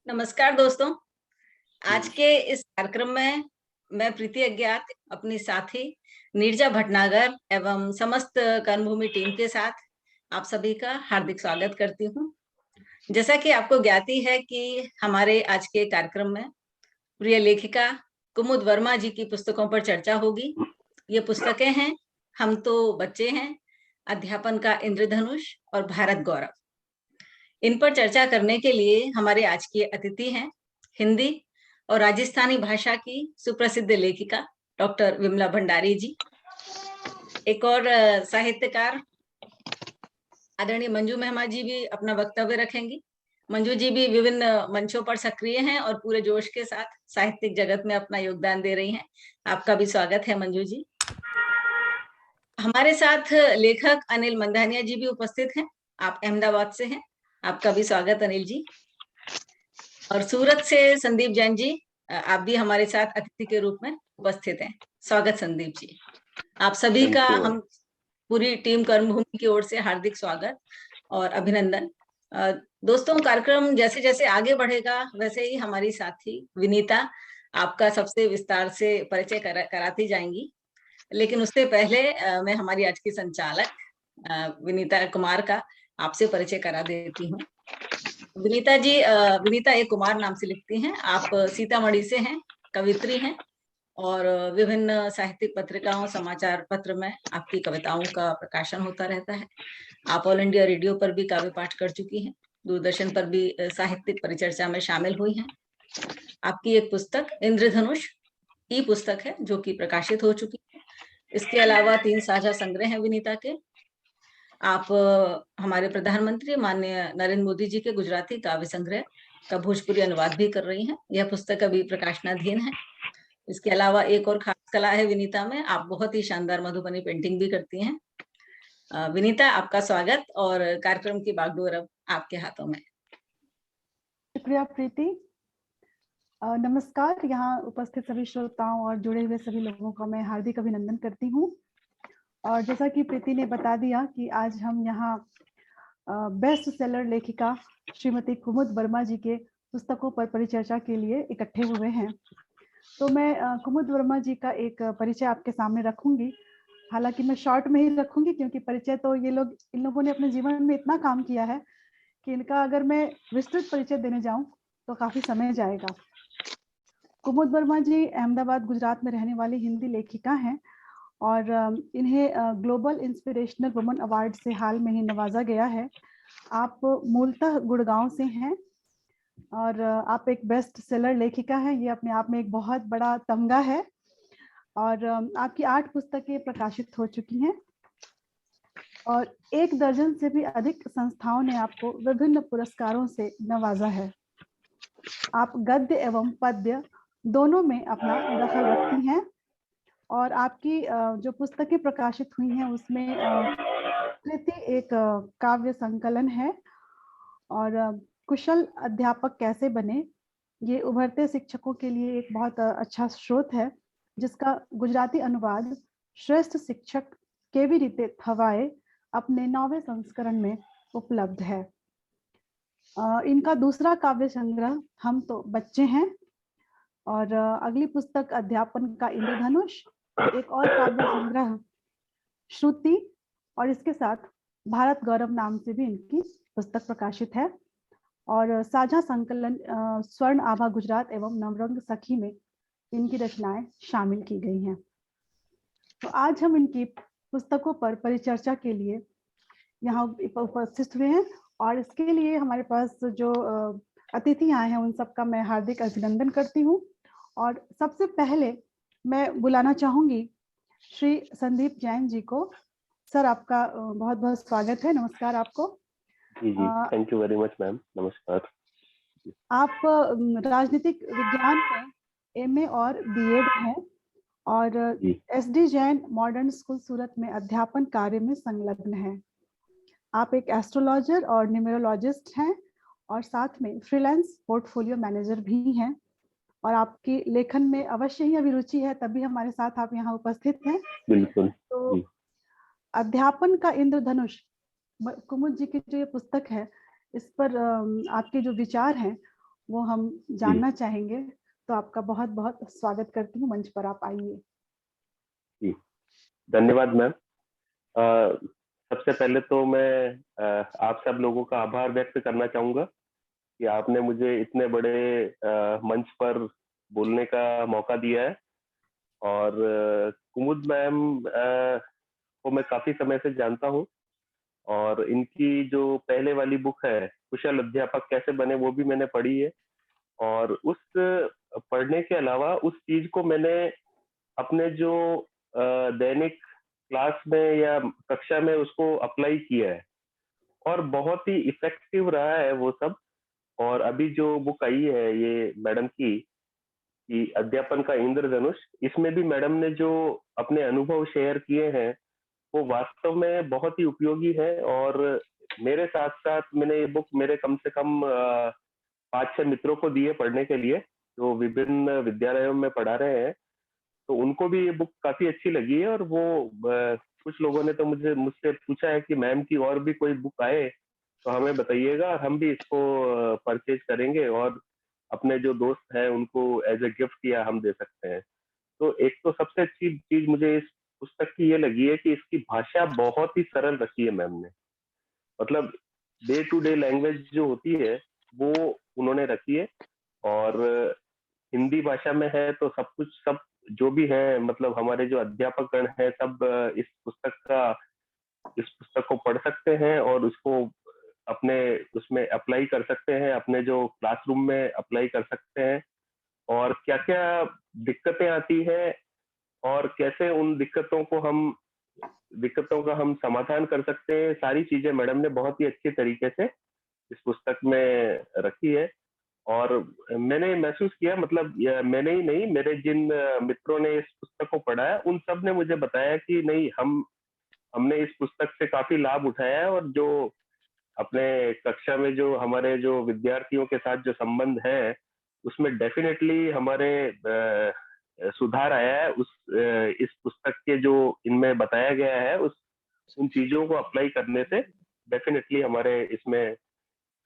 नमस्कार दोस्तों। आज के इस कार्यक्रम में मैं प्रीति अज्ञात अपनी साथी नीरजा भटनागर एवं समस्त कर्मभूमि टीम के साथ आप सभी का हार्दिक स्वागत करती हूँ। जैसा कि आपको ज्ञाति है कि हमारे आज के कार्यक्रम में प्रिय लेखिका कुमुद वर्मा जी की पुस्तकों पर चर्चा होगी। ये पुस्तकें हैं हम तो बच्चे हैं, अध्यापन का इंद्रधनुष और भारत गौरव। इन पर चर्चा करने के लिए हमारे आज के अतिथि हैं हिंदी और राजस्थानी भाषा की सुप्रसिद्ध लेखिका डॉक्टर विमला भंडारी जी। एक और साहित्यकार आदरणीय मंजू मेहमा जी भी अपना वक्तव्य रखेंगी। मंजू जी भी विभिन्न मंचों पर सक्रिय हैं और पूरे जोश के साथ साहित्यिक जगत में अपना योगदान दे रही हैं। आपका भी स्वागत है मंजू जी। हमारे साथ लेखक अनिल मंधानिया जी भी उपस्थित हैं। आप अहमदाबाद से हैं। आपका भी स्वागत अनिल जी। और सूरत से संदीप जैन जी, आप भी हमारे साथ अतिथि के रूप में उपस्थित हैं। स्वागत संदीप जी। आप सभी का हम पूरी टीम कर्मभूमि की ओर से हार्दिक स्वागत और अभिनंदन। दोस्तों, कार्यक्रम जैसे जैसे आगे बढ़ेगा वैसे ही हमारी साथी विनीता आपका सबसे विस्तार से परिचय कराती जाएंगी। लेकिन उससे पहले मैं हमारी आज की संचालक विनीता कुमार का आपसे परिचय करा देती हूँ। विनीता जी, विनीता एक कुमार नाम से लिखती हैं। आप सीतामढ़ी से हैं, कवित्री हैं और विभिन्न साहित्यिक पत्रिकाओं समाचार पत्र में आपकी कविताओं का प्रकाशन होता रहता है। आप ऑल इंडिया रेडियो पर भी काव्य पाठ कर चुकी हैं, दूरदर्शन पर भी साहित्यिक परिचर्चा में शामिल हुई हैं। आपकी एक पुस्तक इंद्रधनुष ई पुस्तक है जो कि प्रकाशित हो चुकी है। इसके अलावा 3 साझा संग्रह हैं विनीता के। आप हमारे प्रधानमंत्री माननीय नरेंद्र मोदी जी के गुजराती काव्य संग्रह का भोजपुरी अनुवाद भी कर रही हैं। यह पुस्तक अभी प्रकाशनाधीन है। इसके अलावा एक और खास कला है विनीता में, आप बहुत ही शानदार मधुबनी पेंटिंग भी करती हैं। विनीता, आपका स्वागत और कार्यक्रम की बागडोर अब आपके हाथों में। शुक्रिया प्रीति। नमस्कार, यहाँ उपस्थित सभी श्रोताओं और जुड़े हुए सभी लोगों का मैं हार्दिक अभिनंदन करती हूँ। और जैसा कि प्रीति ने बता दिया कि आज हम यहाँ बेस्ट सेलर लेखिका श्रीमती कुमुद वर्मा जी के पुस्तकों पर परिचर्चा के लिए इकट्ठे हुए हैं। तो मैं कुमुद वर्मा जी का एक परिचय आपके सामने रखूंगी। हालांकि मैं शॉर्ट में ही रखूंगी क्योंकि परिचय तो इन लोगों ने अपने जीवन में इतना काम किया है कि इनका अगर मैं विस्तृत परिचय देने जाऊं तो काफी समय जाएगा। कुमुद वर्मा जी अहमदाबाद गुजरात में रहने वाली हिंदी लेखिका हैं और इन्हें ग्लोबल इंस्पिरेशनल वुमन अवार्ड से हाल में ही नवाजा गया है। आप मूलतः गुड़गांव से हैं और आप एक बेस्ट सेलर लेखिका हैं। ये अपने आप में एक बहुत बड़ा तमगा है और आपकी 8 पुस्तकें प्रकाशित हो चुकी हैं और 1 दर्जन से भी अधिक संस्थाओं ने आपको विभिन्न पुरस्कारों से नवाजा है। आप गद्य एवं पद्य दोनों में अपना दखल रखती हैं और आपकी जो पुस्तकें प्रकाशित हुई हैं उसमें कृति एक काव्य संकलन है और कुशल अध्यापक कैसे बने, ये उभरते शिक्षकों के लिए एक बहुत अच्छा स्रोत है जिसका गुजराती अनुवाद श्रेष्ठ शिक्षक केवी रीते थवाए अपने 9वें संस्करण में उपलब्ध है। इनका दूसरा काव्य संग्रह हम तो बच्चे हैं और अगली पुस्तक अध्यापन का इंद्रधनुष, एक और काव्य संग्रह श्रुति और इसके साथ भारत गौरव नाम से भी इनकी पुस्तक प्रकाशित है और साझा संकलन स्वर्ण आभा गुजरात एवं नवरंग सखी में इनकी रचनाएं शामिल की गई हैं। तो आज हम इनकी पुस्तकों पर परिचर्चा के लिए यहाँ उपस्थित हुए हैं और इसके लिए हमारे पास जो अतिथि आए हैं उन सबका मैं हार्दिक अभिनंदन करती हूँ। और सबसे पहले मैं बुलाना चाहूंगी श्री संदीप जैन जी को। सर, आपका बहुत बहुत स्वागत है। नमस्कार आपको। जी जी, thank you very much ma'am. नमस्कार। आप राजनीतिक विज्ञान में एमए और बीएड हैं और एसडी जैन मॉडर्न स्कूल सूरत में अध्यापन कार्य में संलग्न हैं। आप एक एस्ट्रोलॉजर और न्यूमरोलॉजिस्ट हैं और साथ में फ्रीलांस पोर्टफोलियो मैनेजर भी हैं और आपकी लेखन में अवश्य ही अभिरुचि है, तभी हमारे साथ आप यहाँ उपस्थित हैं। बिल्कुल। तो अध्यापन का इंद्रधनुष कुमुद जी की जो ये पुस्तक है, इस पर आपके जो विचार हैं वो हम जानना चाहेंगे। तो आपका बहुत बहुत स्वागत करती हूँ, मंच पर आप आइए। जी, धन्यवाद मैम। सबसे पहले तो मैं आप सब लोगों का आभार व्यक्त करना चाहूंगा कि आपने मुझे इतने बड़े मंच पर बोलने का मौका दिया है। और कुमुद मैम को मैं काफी समय से जानता हूँ, और इनकी जो पहले वाली बुक है कुशल अध्यापक कैसे बने, वो भी मैंने पढ़ी है। और उस पढ़ने के अलावा उस चीज को मैंने अपने जो दैनिक क्लास में या कक्षा में उसको अप्लाई किया है, और बहुत ही इफेक्टिव रहा है वो सब। और अभी जो बुक आई है ये मैडम की कि अध्यापन का इंद्रधनुष, इसमें भी मैडम ने जो अपने अनुभव शेयर किए हैं वो वास्तव में बहुत ही उपयोगी है। और मेरे साथ साथ मैंने ये बुक मेरे कम से कम 5-6 मित्रों को दी है पढ़ने के लिए, जो विभिन्न विद्यालयों में पढ़ा रहे हैं। तो उनको भी ये बुक काफी अच्छी लगी है। और वो कुछ लोगों ने तो मुझसे पूछा है कि मैम की और भी कोई बुक आए तो हमें बताइएगा, हम भी इसको परचेज करेंगे और अपने जो दोस्त हैं उनको एज ए गिफ्ट या हम दे सकते हैं। तो एक तो सबसे अच्छी चीज मुझे इस पुस्तक की ये लगी है कि इसकी भाषा बहुत ही सरल रखी है मैम ने। मतलब डे टू डे लैंग्वेज जो होती है वो उन्होंने रखी है। और हिंदी भाषा में है तो सब कुछ, सब जो भी है, मतलब हमारे जो अध्यापक गण है सब इस पुस्तक को पढ़ सकते हैं और उसको अपने उसमें अप्लाई कर सकते हैं, अपने जो क्लासरूम में अप्लाई कर सकते हैं। और क्या क्या दिक्कतें आती है और कैसे उन दिक्कतों का हम समाधान कर सकते हैं, सारी चीजें मैडम ने बहुत ही अच्छे तरीके से इस पुस्तक में रखी है। और मैंने महसूस किया, मतलब मैंने ही नहीं, मेरे जिन मित्रों ने इस पुस्तक को पढ़ा है उन सब ने मुझे बताया कि नहीं, हमने इस पुस्तक से काफी लाभ उठाया है। और जो अपने कक्षा में जो हमारे जो विद्यार्थियों के साथ जो संबंध है उसमें डेफिनेटली हमारे सुधार आया है। इस पुस्तक के जो इनमें बताया गया है उन चीजों को अप्लाई करने से डेफिनेटली हमारे इसमें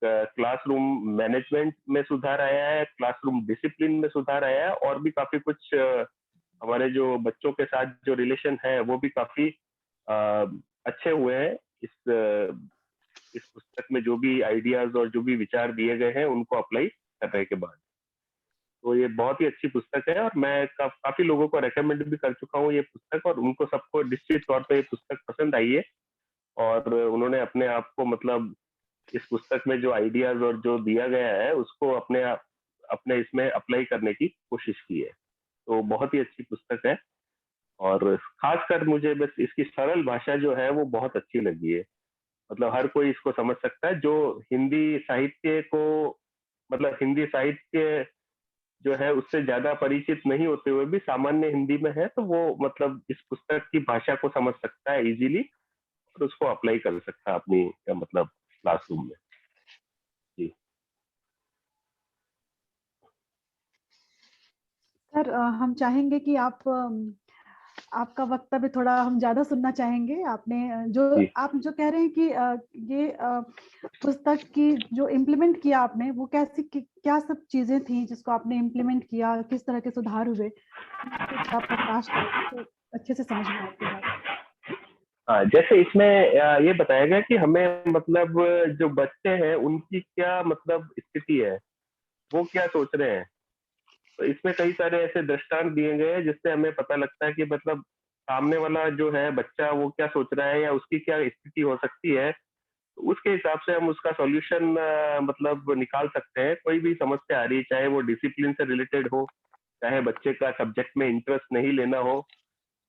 क्लासरूम मैनेजमेंट में सुधार आया है, क्लासरूम डिसिप्लिन में सुधार आया है, और भी काफी कुछ हमारे जो बच्चों के साथ जो रिलेशन है वो भी काफी अच्छे हुए हैं। इस पुस्तक में जो भी आइडियाज और जो भी विचार दिए गए हैं उनको अप्लाई करने के बाद, तो ये बहुत ही अच्छी पुस्तक है। और मैं काफी लोगों को रेकमेंड भी कर चुका हूँ ये पुस्तक, और उनको सबको निश्चित तौर पे ये पुस्तक पसंद आई है। और उन्होंने अपने आप को, मतलब इस पुस्तक में जो आइडियाज और जो दिया गया है उसको अपने इसमें अप्लाई करने की कोशिश की है। तो बहुत ही अच्छी पुस्तक है। और खासकर मुझे बस इसकी सरल भाषा जो है वो बहुत अच्छी लगी है। मतलब हर कोई इसको समझ सकता है जो हिंदी साहित्य को, मतलब हिंदी साहित्य जो है उससे ज्यादा परिचित नहीं होते हुए भी सामान्य हिंदी में है तो वो मतलब इस पुस्तक की भाषा को समझ सकता है इजीली, और उसको अप्लाई कर सकता है अपनी मतलब क्लासरूम में। जी सर, हम चाहेंगे कि आपका वक्तव्य थोड़ा हम ज्यादा सुनना चाहेंगे। आपने जी जो कह रहे हैं कि ये पुस्तक की जो इम्प्लीमेंट किया आपने, वो क्या सब चीजें थी जिसको आपने इम्प्लीमेंट किया, किस तरह के सुधार हुए, आप प्रकाश डालें तो अच्छे से समझ में आती बात। हाँ, जैसे इसमें ये बताया गया कि हमें, मतलब जो बच्चे हैं उनकी क्या मतलब स्थिति है, वो क्या सोच रहे हैं। तो इसमें कई सारे ऐसे दृष्टांत दिए गए हैं जिससे हमें पता लगता है कि मतलब सामने वाला जो है बच्चा वो क्या सोच रहा है या उसकी क्या स्थिति हो सकती है। तो उसके हिसाब से हम उसका सॉल्यूशन मतलब निकाल सकते हैं। कोई भी समस्या आ रही है, चाहे वो डिसिप्लिन से रिलेटेड हो, चाहे बच्चे का सब्जेक्ट में इंटरेस्ट नहीं लेना हो।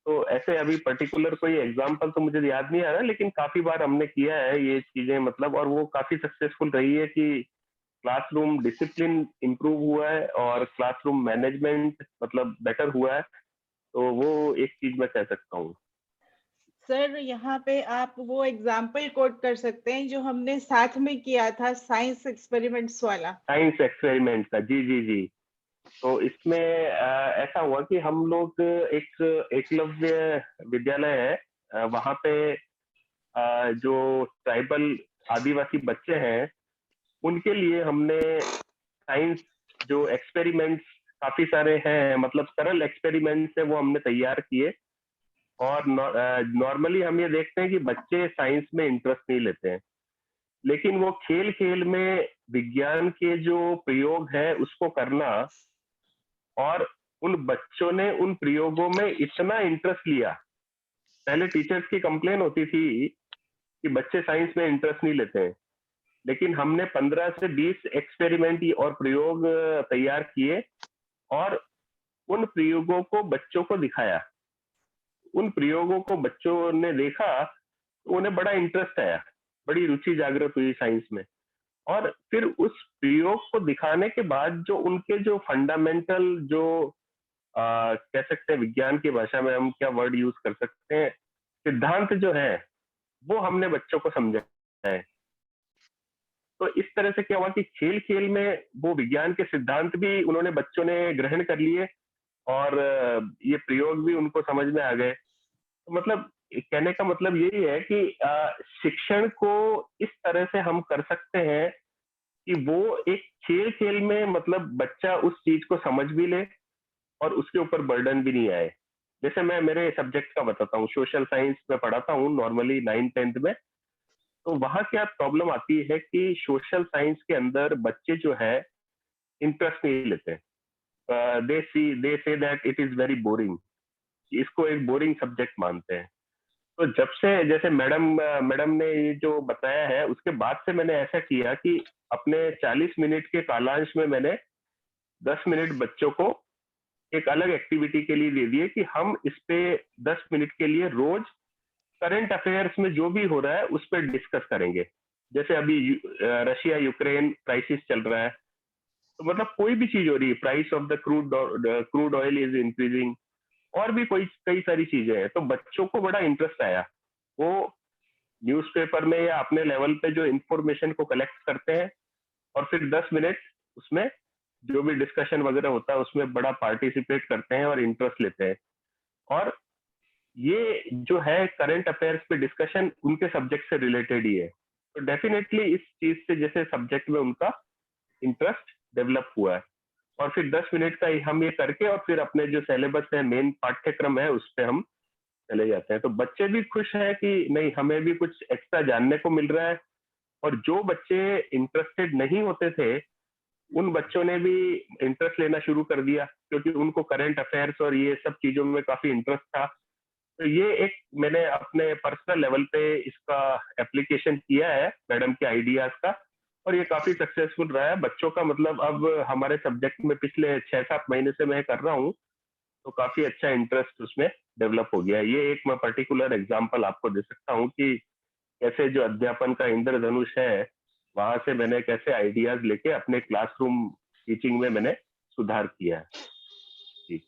तो ऐसे अभी पर्टिकुलर कोई एग्जांपल तो मुझे याद नहीं आ रहा, लेकिन काफी बार हमने किया है ये चीजें, मतलब और वो काफी सक्सेसफुल रही है कि क्लासरूम डिसिप्लिन इम्प्रूव हुआ है और क्लासरूम मैनेजमेंट मतलब बेटर हुआ है। तो वो एक चीज मैं कह सकता हूँ। सर, यहाँ पे आप वो एग्जाम्पल कोट कर सकते हैं जो हमने साथ में किया था, साइंस एक्सपेरिमेंट्स वाला। साइंस एक्सपेरिमेंट का, जी जी जी। तो इसमें ऐसा हुआ कि हम लोग एक एकलव्य विद्यालय है, वहाँ पे जो ट्राइबल आदिवासी बच्चे हैं उनके लिए हमने साइंस जो एक्सपेरिमेंट्स काफी सारे हैं, मतलब सरल एक्सपेरिमेंट्स है, वो हमने तैयार किए। और नॉर्मली हम ये देखते हैं कि बच्चे साइंस में इंटरेस्ट नहीं लेते हैं, लेकिन वो खेल खेल में विज्ञान के जो प्रयोग है उसको करना, और उन बच्चों ने उन प्रयोगों में इतना इंटरेस्ट लिया। पहले टीचर्स की कंप्लेन होती थी कि बच्चे साइंस में इंटरेस्ट नहीं लेते हैं, लेकिन हमने 15 से 20 एक्सपेरिमेंट और प्रयोग तैयार किए और उन प्रयोगों को बच्चों को दिखाया। उन प्रयोगों को बच्चों ने देखा तो उन्हें बड़ा इंटरेस्ट आया, बड़ी रुचि जागृत हुई साइंस में। और फिर उस प्रयोग को दिखाने के बाद जो उनके जो फंडामेंटल जो कह सकते हैं, विज्ञान की भाषा में हम क्या वर्ड यूज कर सकते हैं, सिद्धांत जो है वो हमने बच्चों को समझाया है। तो इस तरह से क्या हुआ कि खेल खेल में वो विज्ञान के सिद्धांत भी उन्होंने बच्चों ने ग्रहण कर लिए और ये प्रयोग भी उनको समझ में आ गए। तो मतलब कहने का मतलब यही है कि शिक्षण को इस तरह से हम कर सकते हैं कि वो एक खेल खेल में मतलब बच्चा उस चीज को समझ भी ले और उसके ऊपर बर्डन भी नहीं आए। जैसे मैं मेरे सब्जेक्ट का बताता हूँ, सोशल साइंस में पढ़ाता हूँ नॉर्मली 9th-10th में। तो वहां क्या प्रॉब्लम आती है कि सोशल साइंस के अंदर बच्चे जो है इंटरेस्ट नहीं लेते। They say that it is very boring, इसको एक बोरिंग सब्जेक्ट मानते हैं। तो जब से जैसे मैडम ने ये जो बताया है उसके बाद से मैंने ऐसा किया कि अपने 40 मिनट के कालांश में मैंने 10 मिनट बच्चों को एक अलग एक्टिविटी के लिए दे दिए कि हम इस पे 10 मिनट के लिए रोज करंट अफेयर्स में जो भी हो रहा है उस पर डिस्कस करेंगे। जैसे अभी रशिया यूक्रेन क्राइसिस चल रहा है, तो मतलब कोई भी चीज हो रही है, price of the crude oil is increasing, और भी कोई कई सारी चीजें हैं। तो बच्चों को बड़ा इंटरेस्ट आया, वो न्यूज़पेपर में या अपने लेवल पे जो इंफॉर्मेशन को कलेक्ट करते हैं और फिर 10 मिनट उसमें जो भी डिस्कशन वगैरह होता है उसमें बड़ा पार्टिसिपेट करते हैं और इंटरेस्ट लेते हैं। और ये जो है करंट अफेयर्स पे डिस्कशन उनके सब्जेक्ट से रिलेटेड ही है। तो डेफिनेटली इस चीज से जैसे सब्जेक्ट में उनका इंटरेस्ट डेवलप हुआ है। और फिर 10 मिनट का हम ये करके और फिर अपने जो सिलेबस है, मेन पाठ्यक्रम है, उस पर हम चले जाते हैं। तो बच्चे भी खुश हैं कि नहीं, हमें भी कुछ एक्स्ट्रा जानने को मिल रहा है। और जो बच्चे इंटरेस्टेड नहीं होते थे उन बच्चों ने भी इंटरेस्ट लेना शुरू कर दिया, क्योंकि उनको करंट अफेयर्स और ये सब चीजों में काफी इंटरेस्ट था। तो ये एक मैंने अपने पर्सनल लेवल पे इसका एप्लीकेशन किया है मैडम के आइडियाज का, और ये काफी सक्सेसफुल रहा है बच्चों का। मतलब अब हमारे सब्जेक्ट में पिछले 6-7 महीने से मैं कर रहा हूँ, तो काफी अच्छा इंटरेस्ट उसमें डेवलप हो गया है। ये एक मैं पर्टिकुलर एग्जांपल आपको दे सकता हूँ कि कैसे जो अध्यापन का इंद्रधनुष है वहां से मैंने कैसे आइडियाज लेके अपने क्लासरूम टीचिंग में मैंने सुधार किया है। जी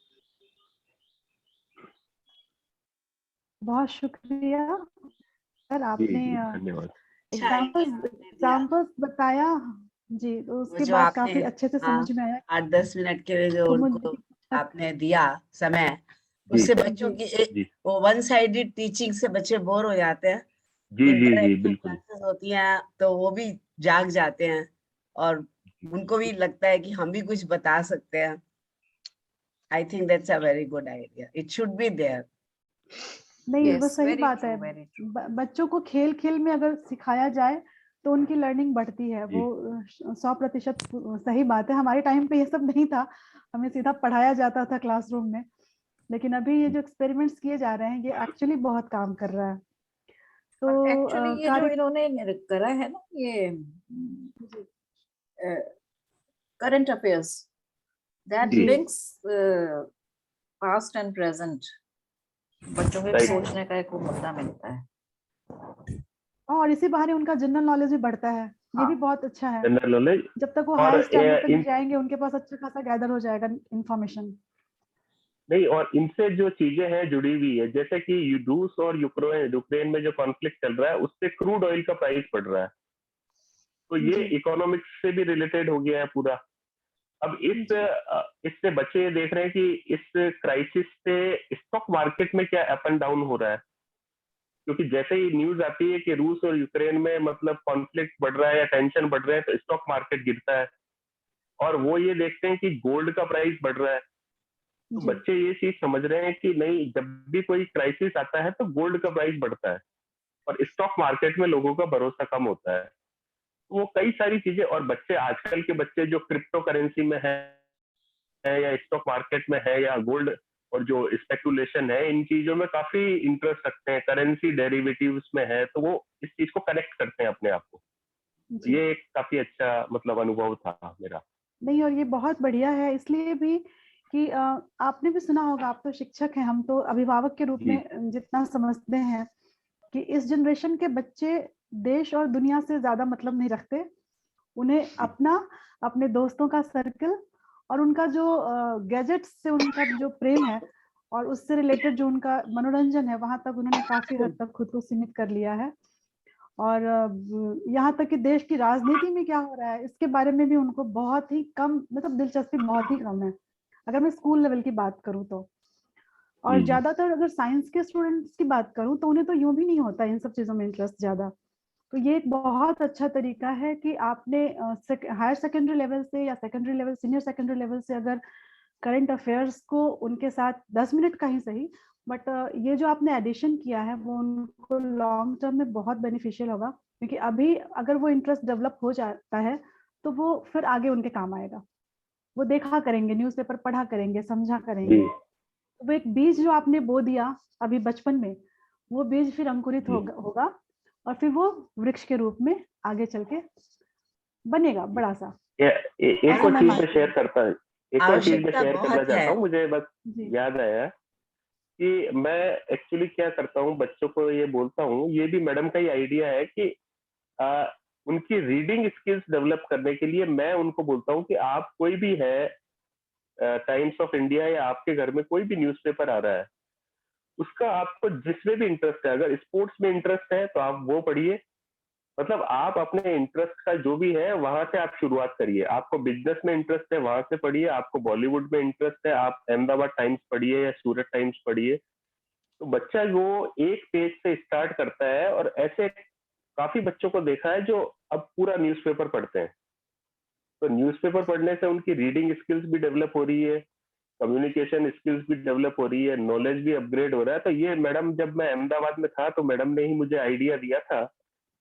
बहुत शुक्रिया सर, जी आपने जी धन्यवाद। एग्जाम्पल्स बताया जी, तो वो उसके जो बाद आपने काफी अच्छे से समझ में आया। 8-10 मिनट के लिए जो तो उनको मुझे आपने दिया समय, जी उससे बच्चों जी की जी वो वन साइडेड टीचिंग से बच्चे बोर हो जाते हैं। जी जी जी इंटरैक्टिव बिल्कुल। क्लासेस होती हैं तो वो भी जाग जाते हैं और उनको भी लगता है कि हम भी कुछ बता सकते हैं। I think that's a very good idea, it should be there. नहीं, वो Yes, सही very बात true, है। very true. बच्चों को खेल खेल में अगर सिखाया जाए तो उनकी लर्निंग बढ़ती है। जी। वो 100% सही बात है। हमारे टाइम पे ये सब नहीं था, हमें सीधा पढ़ाया जाता था क्लासरूम में। लेकिन अभी ये जो एक्सपेरिमेंट्स किए जा रहे हैं ये एक्चुअली बहुत काम कर रहा है। तो और एक्चुअली ये जो कार्य इन्होंने करा है ना, ये करंट अफेयर्स, दैट जी। लिंक्स पास्ट एंड प्रेजेंट, बच्चों के Right. सोचने का एक वो मुद्दा मिलता है। और इसी बहाने उनका जनरल नॉलेज भी बढ़ता है। ये भी हाँ। बहुत अच्छा है। जनरल नॉलेज जब तक वो और हाई स्टैंडर्ड तक इन जाएंगे उनके पास अच्छा खासा गैदर हो जाएगा इंफॉर्मेशन। नहीं, और इनसे जो चीजें हैं जुड़ी हुई है, जैसे कि रूस और यूक्रेन में जो कॉन्फ्लिक्ट चल रहा है उससे क्रूड ऑयल का प्राइस बढ़ रहा है। तो ये जी इकोनॉमिक्स से भी रिलेटेड हो गया है पूरा। अब इससे बच्चे ये देख रहे हैं कि इस क्राइसिस से स्टॉक मार्केट में क्या अप एंड डाउन हो रहा है, क्योंकि जैसे ही न्यूज आती है कि रूस और यूक्रेन में मतलब कॉन्फ्लिक्ट बढ़ रहा है या टेंशन बढ़ रहा है तो स्टॉक मार्केट गिरता है। और वो ये देखते हैं कि गोल्ड का प्राइस बढ़ रहा है, तो जी बच्चे ये चीज समझ रहे हैं कि नहीं, जब भी कोई क्राइसिस आता है तो गोल्ड का प्राइस बढ़ता है और स्टॉक मार्केट में लोगों का भरोसा कम होता है। वो कई सारी चीजें, और बच्चे आजकल के बच्चे जो क्रिप्टो करेंसी में है या स्टॉक मार्केट में है या गोल्ड और जो स्पेकुलेशन है, इन चीजों में काफी इंटरेस्ट रखते हैं, करेंसी डेरिवेटिव्स में है, तो वो इस चीज को कनेक्ट करते हैं अपने आप को। तो जी ये एक काफी अच्छा मतलब अनुभव था मेरा। नहीं, और ये बहुत बढ़िया है इसलिए भी कि आपने भी सुना होगा, आप तो शिक्षक हैं, हम तो अभिभावक के रूप जी। में जितना समझते हैं कि इस जनरेशन के बच्चे देश और दुनिया से ज्यादा मतलब नहीं रखते। उन्हें अपना, अपने दोस्तों का सर्कल और उनका जो गैजेट्स से उनका जो प्रेम है और उससे रिलेटेड जो उनका मनोरंजन है, वहां तक उन्होंने काफी हद तक खुद को सीमित कर लिया है। और यहाँ तक कि देश की राजनीति में क्या हो रहा है इसके बारे में भी उनको बहुत ही कम, मतलब दिलचस्पी बहुत ही कम है, अगर मैं स्कूल लेवल की बात करूँ तो। और जी। ज्यादातर अगर साइंस के स्टूडेंट्स की बात करूँ तो उन्हें तो यूं भी नहीं होता इन सब चीजों में इंटरेस्ट ज्यादा। तो ये एक बहुत अच्छा तरीका है कि आपने हायर सेकेंडरी लेवल से या secondary level, senior secondary level से अगर करंट अफेयर्स को उनके साथ 10 मिनट का ही सही, बट ये जो आपने एडिशन किया है वो उनको लॉन्ग टर्म में बहुत बेनिफिशियल होगा, क्योंकि अभी अगर वो इंटरेस्ट डेवलप हो जाता है तो वो फिर आगे उनके काम आएगा। वो देखा करेंगे, न्यूज़पेपर पढ़ा करेंगे, समझा करेंगे। जी। वो एक बीज जो आपने बो दिया अभी बचपन में, वो बीज फिर अंकुरित जी। होगा और फिर वो वृक्ष के रूप में आगे चल के बनेगा बड़ा सा। एक ऐसा और मैं चीज मैं मानती शेयर हूँ। करता एक और चीज मैं आवश्यकता शेयर करना बहुत है। चाहता हूँ, मुझे बस जी याद आया कि मैं एक्चुअली क्या करता हूँ, बच्चों को ये बोलता हूँ, ये भी मैडम का ही आइडिया है कि आ, उनकी रीडिंग स्किल्स डेवलप करने के लिए मैं उनको बोलता हूँ कि आप कोई भी है, टाइम्स ऑफ इंडिया या आपके घर में कोई भी न्यूज़पेपर आ रहा है, उसका आपको जिसमें भी इंटरेस्ट है, अगर स्पोर्ट्स में इंटरेस्ट है तो आप वो पढ़िए। मतलब आप अपने इंटरेस्ट का जो भी है वहां से आप शुरुआत करिए। आपको बिजनेस में इंटरेस्ट है, वहां से पढ़िए। आपको बॉलीवुड में इंटरेस्ट है, आप अहमदाबाद टाइम्स पढ़िए या सूरत टाइम्स पढ़िए। तो बच्चा वो एक पेज से स्टार्ट करता है, और ऐसे काफी बच्चों को देखा है जो अब पूरा न्यूज़पेपर पढ़ते हैं। तो न्यूज़पेपर पढ़ने से उनकी रीडिंग स्किल्स भी डेवलप हो रही है, कम्युनिकेशन स्किल्स भी डेवलप हो रही है, नॉलेज भी अपग्रेड हो रहा है। तो ये मैडम, जब मैं अहमदाबाद में था तो मैडम ने ही मुझे आइडिया दिया था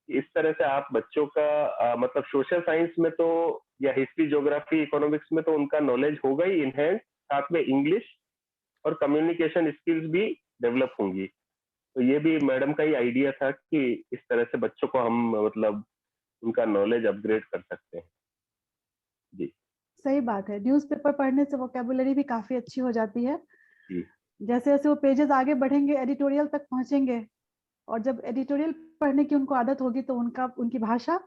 कि इस तरह से आप बच्चों का मतलब सोशल साइंस में तो या हिस्ट्री, ज्योग्राफी, इकोनॉमिक्स में तो उनका नॉलेज होगा ही इनहेंस, साथ में इंग्लिश और कम्युनिकेशन स्किल्स भी डेवलप होंगी। तो ये भी मैडम का ही आइडिया था कि इस तरह से बच्चों को हम मतलब उनका नॉलेज अपग्रेड कर सकते हैं। जी। सही बात है, न्यूज़पेपर पढ़ने से वोकेबुलरी भी काफी अच्छी हो जाती है। जी। जैसे जैसे वो पेजेस आगे बढ़ेंगे एडिटोरियल तक पहुंचेंगे, और जब एडिटोरियल पढ़ने की उनको आदत होगी तो उनकी भाषा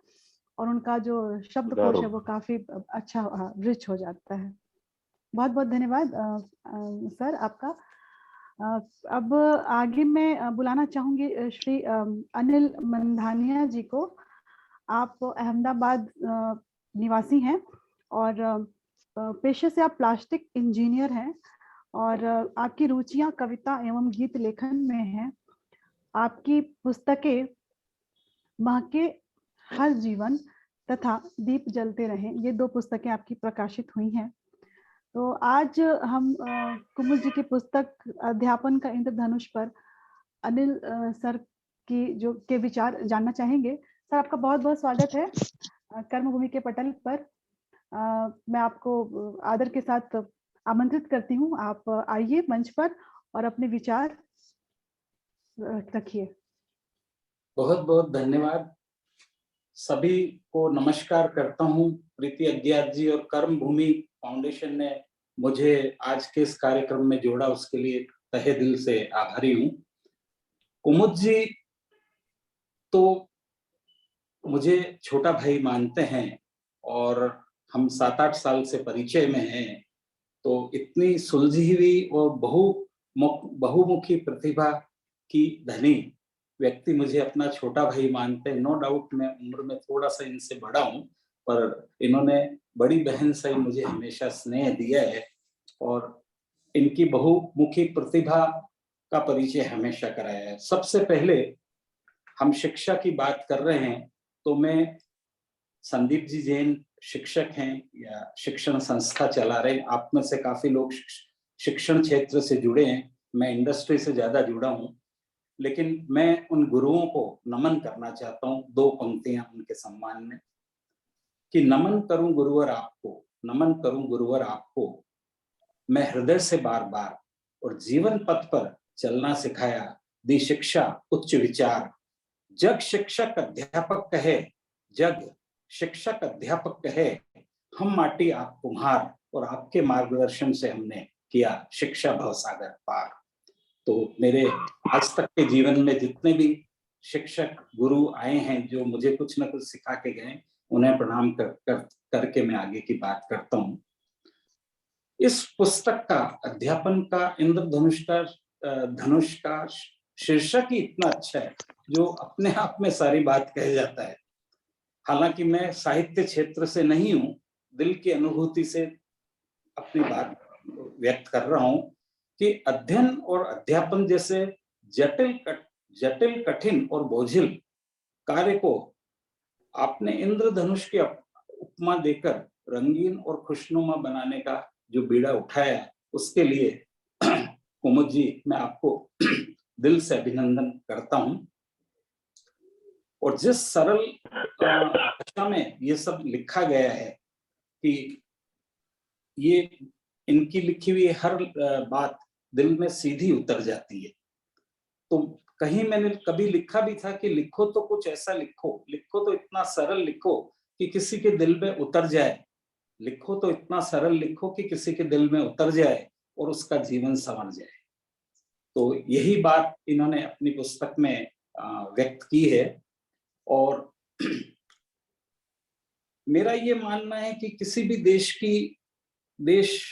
और उनका जो सुधार शब्दकोश है वो होगा। काफी अच्छा रिच हो जाता है। बहुत बहुत धन्यवाद सर आपका। अब आगे मैं बुलाना चाहूंगी श्री अनिल मंधानिया जी को। आप अहमदाबाद निवासी हैं और पेशे से आप प्लास्टिक इंजीनियर हैं, और आपकी रुचियां कविता एवं गीत लेखन में हैं। आपकी पुस्तकें महके हर जीवन तथा दीप जलते रहें, ये 2 पुस्तकें आपकी प्रकाशित हुई हैं। तो आज हम कुमुद जी की पुस्तक अध्यापन का इंद्रधनुष पर अनिल सर की जो के विचार जानना चाहेंगे। सर आपका बहुत बहुत स्वागत है कर्मभूमि के पटल पर। मैं आपको आदर के साथ आमंत्रित करती हूँ, आप आइए मंच पर और अपने विचार रखिए। बहुत बहुत धन्यवाद। सभी को नमस्कार करता हूँ। प्रीति अज्ञात जी और कर्म भूमि फाउंडेशन ने मुझे आज के इस कार्यक्रम में जोड़ा, उसके लिए तहे दिल से आभारी हूँ। कुमुद जी तो मुझे छोटा भाई मानते हैं और हम 7-8 साल से परिचय में हैं। तो इतनी सुलझी हुई और बहुमुखी प्रतिभा की धनी व्यक्ति मुझे अपना छोटा भाई मानते हैं। नो डाउट मैं उम्र में थोड़ा सा इनसे बड़ा हूँ, पर इन्होंने बड़ी बहन से मुझे हमेशा स्नेह दिया है और इनकी बहुमुखी प्रतिभा का परिचय हमेशा कराया है। सबसे पहले हम शिक्षा की बात कर रहे हैं तो मैं संदीप जी जैन शिक्षक हैं या शिक्षण संस्था चला रहे हैं, आप में से काफी लोग शिक्षण क्षेत्र से जुड़े हैं, मैं इंडस्ट्री से ज्यादा जुड़ा हूं, लेकिन मैं उन गुरुओं को नमन करना चाहता हूं, 2 पंक्तियां उनके सम्मान में, कि नमन करूं गुरुवर आपको, नमन करूं गुरुवर आपको, मैं हृदय से बार बार, और जीवन पथ पर चलना सिखाया, दी शिक्षा उच्च विचार, जग शिक्षक अध्यापक कहे, जग शिक्षक अध्यापक कहे, हम माटी आप कुम्हार, और आपके मार्गदर्शन से हमने किया शिक्षा भवसागर पार। तो मेरे आज तक के जीवन में जितने भी शिक्षक गुरु आए हैं जो मुझे कुछ ना कुछ सिखा के गए, उन्हें प्रणाम करके मैं आगे की बात करता हूँ। इस पुस्तक का अध्यापन का धनुष का शीर्षक ही इतना अच्छा है जो अपने आप में सारी बात कह जाता है। हालांकि मैं साहित्य क्षेत्र से नहीं हूं, दिल की अनुभूति से अपनी बात व्यक्त कर रहा हूं कि अध्ययन और अध्यापन जैसे जटिल कठिन और बोझिल कार्य को आपने इंद्रधनुष की उपमा देकर रंगीन और खुशनुमा बनाने का जो बीड़ा उठाया, उसके लिए कुमुद जी मैं आपको दिल से अभिनंदन करता हूं। और जिस सरल भाषा में ये सब लिखा गया है कि ये इनकी लिखी हुई हर बात दिल में सीधी उतर जाती है। तो कहीं मैंने कभी लिखा भी था कि लिखो तो कुछ ऐसा लिखो, लिखो तो इतना सरल लिखो कि किसी के दिल में उतर जाए, लिखो तो इतना सरल लिखो कि किसी के दिल में उतर जाए और उसका जीवन संवर जाए। तो यही बात इन्होंने अपनी पुस्तक में व्यक्त की है। और मेरा ये मानना है कि किसी भी देश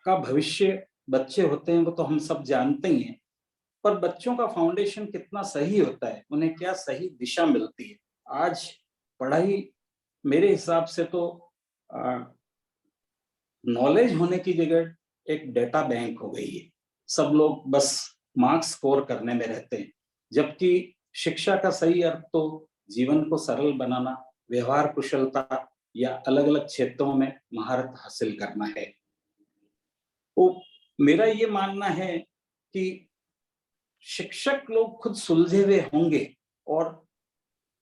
का भविष्य बच्चे होते हैं, वो तो हम सब जानते ही हैं, पर बच्चों का फाउंडेशन कितना सही होता है, उन्हें क्या सही दिशा मिलती है। आज पढ़ाई मेरे हिसाब से तो नॉलेज होने की जगह एक डेटा बैंक हो गई है। सब लोग बस मार्क्स स्कोर करने में रहते हैं, जबकि शिक्षा का सही अर्थ तो जीवन को सरल बनाना, व्यवहार कुशलता या अलग अलग क्षेत्रों में महारत हासिल करना है। तो मेरा ये मानना है कि शिक्षक लोग खुद सुलझे हुए होंगे, और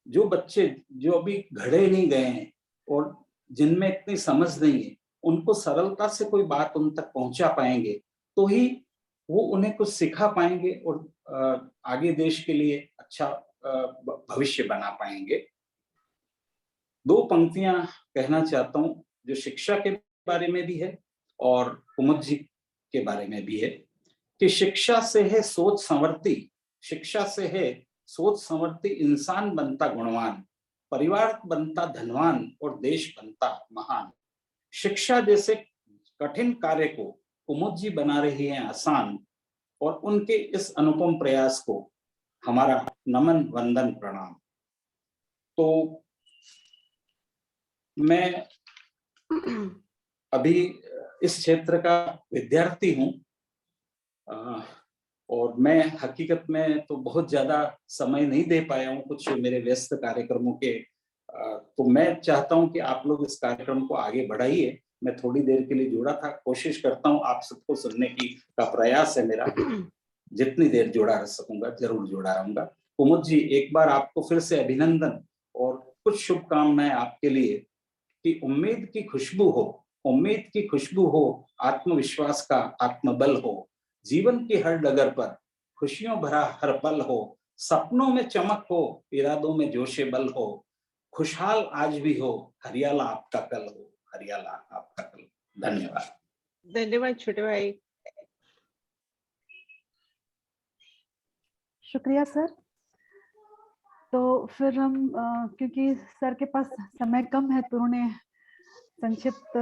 जो बच्चे जो अभी घड़े नहीं गए हैं और जिनमें इतनी समझ नहीं है, उनको सरलता से कोई बात उन तक पहुंचा पाएंगे तो ही वो उन्हें कुछ सिखा पाएंगे और आगे देश के लिए अच्छा भविष्य बना पाएंगे। 2 पंक्तियां कहना चाहता हूं जो शिक्षा के बारे में भी है और कुमुद जी के बारे में भी है, कि शिक्षा से है सोच संवरती, शिक्षा से है सोच संवरती, इंसान बनता गुणवान, परिवार बनता धनवान और देश बनता महान। शिक्षा जैसे कठिन कार्य को कुमुद जी बना रही हैं आसान, और उनके इस अनुपम प्रयास को हमारा नमन वंदन प्रणाम। तो मैं अभी इस क्षेत्र का विद्यार्थी हूं, और मैं हकीकत में तो बहुत ज्यादा समय नहीं दे पाया हूं कुछ मेरे व्यस्त कार्यक्रमों के। तो मैं चाहता हूं कि आप लोग इस कार्यक्रम को आगे बढ़ाइए। मैं थोड़ी देर के लिए जुड़ा था, कोशिश करता हूं आप सबको सुनने की का प्रयास है मेरा। जितनी देर जुड़ा रह सकूंगा जरूर जुड़ा रहूंगा। कुमुद जी, एक बार आपको फिर से अभिनंदन और कुछ शुभकामनाएं आपके लिए, कि उम्मीद की खुशबू हो, उम्मीद की खुशबू हो, आत्मविश्वास का आत्मबल हो, जीवन की हर डगर पर खुशियों भरा हर पल हो, सपनों में चमक हो, इरादों में जोशे बल हो, खुशहाल आज भी हो, हरियाला आपका कल हो, हरियाला आपका कल। धन्यवाद। धन्यवाद छोटे भाई। शुक्रिया सर। तो फिर हम क्योंकि सर के पास समय कम है तो उन्होंने संक्षिप्त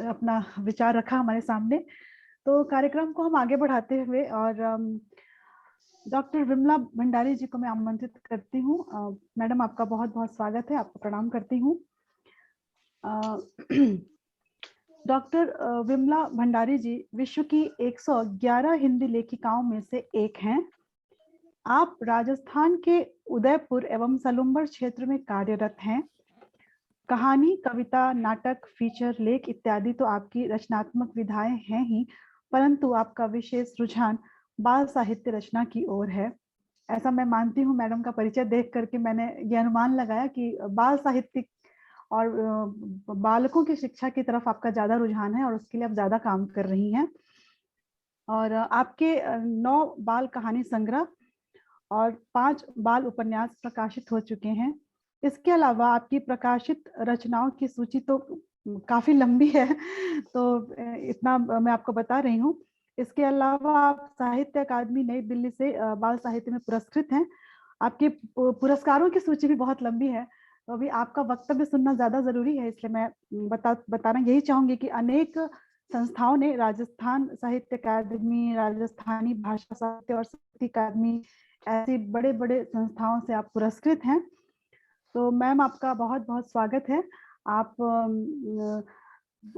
अपना विचार रखा हमारे सामने, तो कार्यक्रम को हम आगे बढ़ाते हुए और डॉक्टर विमला भंडारी जी को मैं आमंत्रित करती हूँ। मैडम, आपका बहुत बहुत स्वागत है, आपको प्रणाम करती हूँ। डॉक्टर विमला भंडारी जी विश्व की 111 हिंदी लेखिकाओं में से एक हैं। आप राजस्थान के उदयपुर एवं सलुम्बर क्षेत्र में कार्यरत हैं। कहानी, कविता, नाटक, फीचर, लेख इत्यादि तो आपकी रचनात्मक विधाएं हैं ही, परंतु आपका विशेष रुझान बाल साहित्य रचना की ओर है। ऐसा मैं मानती हूँ। मैडम का परिचय देख करके मैंने ये अनुमान लगाया कि बाल साहित्यिक और बालकों की शिक्षा की तरफ आपका ज्यादा रुझान है और उसके लिए आप ज्यादा काम कर रही हैं। और आपके 9 बाल कहानी संग्रह और 5 बाल उपन्यास प्रकाशित हो चुके हैं। इसके अलावा आपकी प्रकाशित रचनाओं की सूची तो काफी लंबी है, तो इतना मैं आपको बता रही हूँ। इसके अलावा आप साहित्य अकादमी नई दिल्ली से बाल साहित्य में पुरस्कृत हैं। आपके पुरस्कारों की सूची भी बहुत लंबी है, तो अभी आपका वक्तव्य सुनना ज्यादा जरूरी है, इसलिए मैं बताना यही चाहूंगी कि अनेक संस्थाओं ने, राजस्थान साहित्य अकादमी, राजस्थानी भाषा साहित्य और साहित्य अकादमी, ऐसी बड़े बड़े संस्थाओं से आप पुरस्कृत हैं। तो मैम आपका बहुत बहुत स्वागत है। आप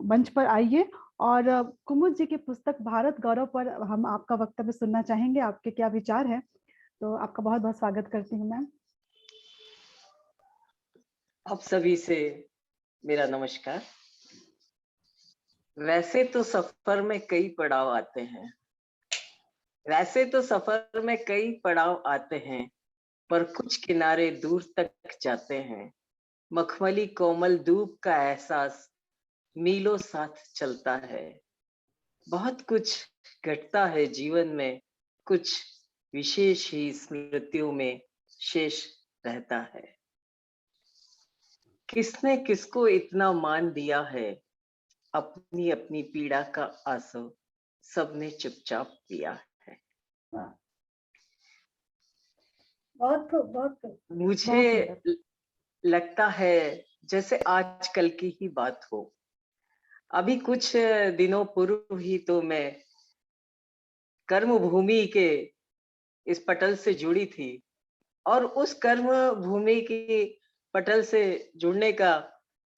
मंच पर आइए और कुमुद जी की पुस्तक भारत गौरव पर हम आपका वक्तव्य सुनना चाहेंगे। आपके क्या विचार है? तो आपका बहुत बहुत स्वागत करती हूँ मैम। आप सभी से मेरा नमस्कार। वैसे तो सफर में कई पड़ाव आते हैं, पर कुछ किनारे दूर तक जाते हैं। मखमली कोमल धूप का एहसास मीलों साथ चलता है। बहुत कुछ घटता है जीवन में, कुछ विशेष ही स्मृतियों में शेष रहता है। किसने किसको इतना मान दिया है, अपनी अपनी पीड़ा का आंसू सबने चुपचाप पिया है। बहुत मुझे लगता है जैसे आजकल की ही बात हो। अभी कुछ दिनों पूर्व ही तो मैं कर्म भूमि के इस पटल से जुड़ी थी, और उस कर्म भूमि की पटल से जुड़ने का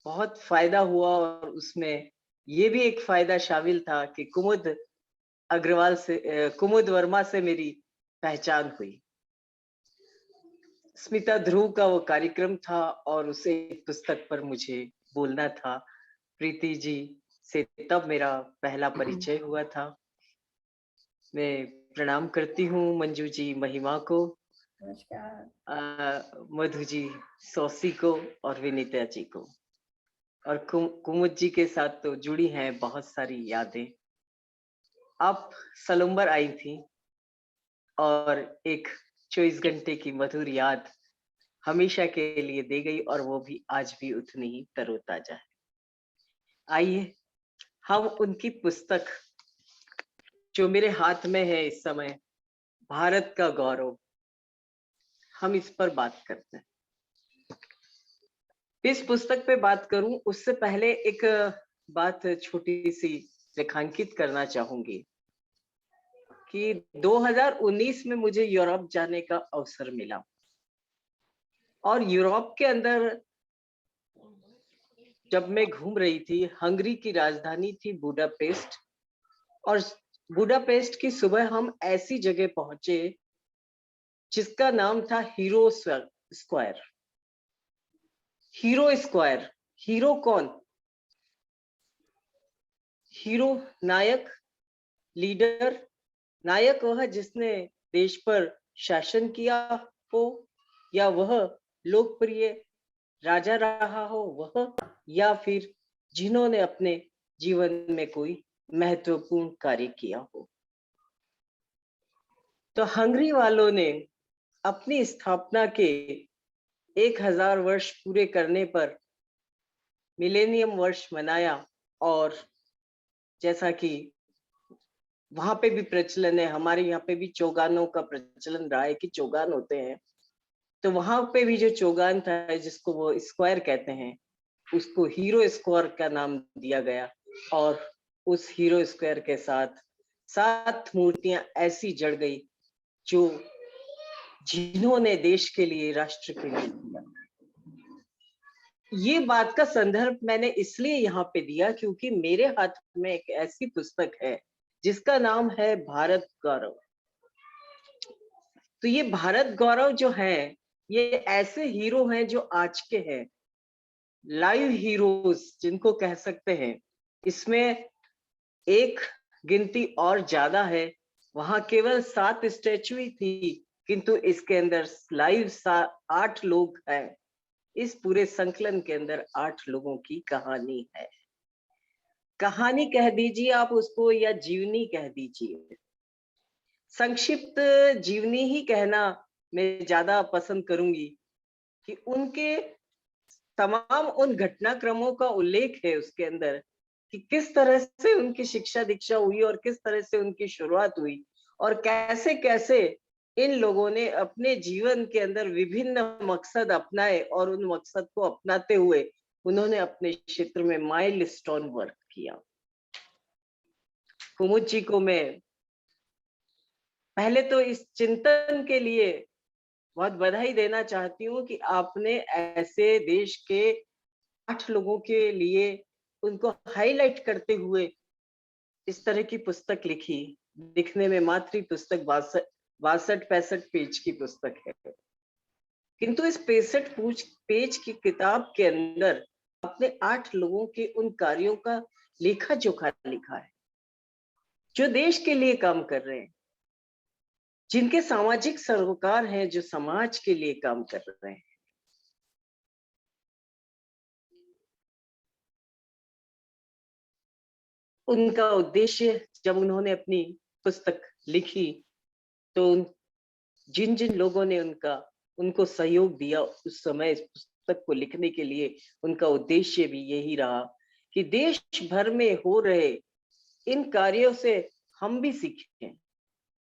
बहुत फायदा हुआ, और उसमें ये भी एक फायदा शामिल था कि कुमुद वर्मा से मेरी पहचान हुई। स्मिता ध्रुव का वो कार्यक्रम था और उसे पुस्तक पर मुझे बोलना था। प्रीति जी से तब मेरा पहला परिचय हुआ था। मैं प्रणाम करती हूँ मंजू जी महिमा को, मधु जी सौसी को और विनीता जी को, और कुमुद जी के साथ तो जुड़ी हैं बहुत सारी यादें। आप सलुम्बर आई थी और एक 24 घंटे की मधुर याद हमेशा के लिए दे गई, और वो भी आज भी उतनी ही तरोताजा है। आइए हम उनकी पुस्तक जो मेरे हाथ में है इस समय, भारत का गौरव, हम इस पर बात करते हैं। इस पुस्तक पे बात करूं उससे पहले एक बात छोटी सी रेखांकित करना चाहूंगी कि 2019 में मुझे यूरोप जाने का अवसर मिला, और यूरोप के अंदर जब मैं घूम रही थी, हंगरी की राजधानी थी बुडापेस्ट, और बुडापेस्ट की सुबह हम ऐसी जगह पहुंचे जिसका नाम था hero square. Hero square, hero कौन? हीरो नायक, लीडर। नायक वह जिसने देश पर शासन किया हो, या वह लोकप्रिय राजा रहा हो वह, या फिर जिन्होंने अपने जीवन में कोई महत्वपूर्ण कार्य किया हो। तो हंगरी वालों ने अपनी स्थापना के 1000 वर्ष पूरे करने पर मिलेनियम वर्ष मनाया, और जैसा कि वहां पे भी प्रचलन है, हमारे यहाँ पे भी चौगानों का प्रचलन रहा है कि चौगान होते हैं, तो वहां पे भी जो चौगान था जिसको वो स्क्वायर कहते हैं, उसको हीरो स्क्वायर का नाम दिया गया। और उस हीरो स्क्वायर के साथ 7 मूर्तियां ऐसी जड़ गई जो जिन्होंने देश के लिए, राष्ट्र के लिए किया। ये बात का संदर्भ मैंने इसलिए यहाँ पे दिया क्योंकि मेरे हाथ में एक ऐसी पुस्तक है जिसका नाम है भारत गौरव। तो ये भारत गौरव जो है, ये ऐसे हीरो हैं जो आज के हैं, लाइव हीरोज जिनको कह सकते हैं, इसमें एक गिनती और ज्यादा है। वहां केवल 7 स्टैचू ही थी, किंतु इसके अंदर लाइव 8 लोग हैं। इस पूरे संकलन के अंदर 8 लोगों की कहानी है। कहानी कह दीजिए आप उसको, या जीवनी कह दीजिए। संक्षिप्त जीवनी ही कहना मैं ज्यादा पसंद करूंगी, कि उनके तमाम उन घटनाक्रमों का उल्लेख है उसके अंदर, कि किस तरह से उनकी शिक्षा दीक्षा हुई और किस तरह से उनकी शुरुआत हुई, और कैसे कैसे इन लोगों ने अपने जीवन के अंदर विभिन्न मकसद अपनाए, और उन मकसद को अपनाते हुए उन्होंने अपने क्षेत्र में माइलस्टोन वर्क किया। कुमुद जी को मैं पहले तो इस चिंतन के लिए बहुत बधाई देना चाहती हूँ कि आपने ऐसे देश के 8 लोगों के लिए उनको हाईलाइट करते हुए इस तरह की पुस्तक लिखी। दिखने में मात्र पुस्तक 62-65 पेज की पुस्तक है, किंतु इस 65 पेज की किताब के अंदर अपने 8 लोगों के उन कार्यों का लेखा जोखा लिखा है, जो देश के लिए काम कर रहे हैं, जिनके सामाजिक सरोकार हैं, जो समाज के लिए काम कर रहे हैं। उनका उद्देश्य, जब उन्होंने अपनी पुस्तक लिखी, तो जिन जिन लोगों ने उनको सहयोग दिया उस समय इस पुस्तक को लिखने के लिए, उनका उद्देश्य भी यही रहा कि देश भर में हो रहे इन कार्यों से हम भी सीखें।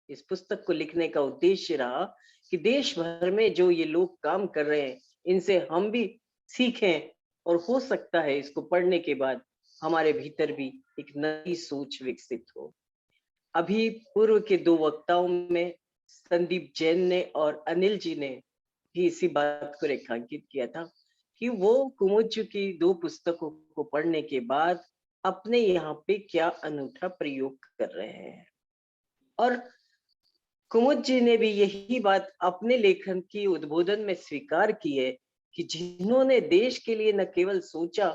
इस पुस्तक को लिखने का उद्देश्य रहा कि देश भर में जो ये लोग काम कर रहे हैं, इनसे हम भी सीखें, और हो सकता है इसको पढ़ने के बाद हमारे भीतर भी एक नई सोच विकसित हो। अभी पूर्व के 2 वक्ताओं में संदीप जैन ने और अनिल जी ने भी इसी बात को रेखांकित किया था कि वो कुमुद जी की 2 पुस्तकों को पढ़ने के बाद अपने यहाँ पे क्या अनूठा प्रयोग कर रहे हैं। और कुमुद जी ने भी यही बात अपने लेखन की उद्बोधन में स्वीकार की है कि जिन्होंने देश के लिए न केवल सोचा,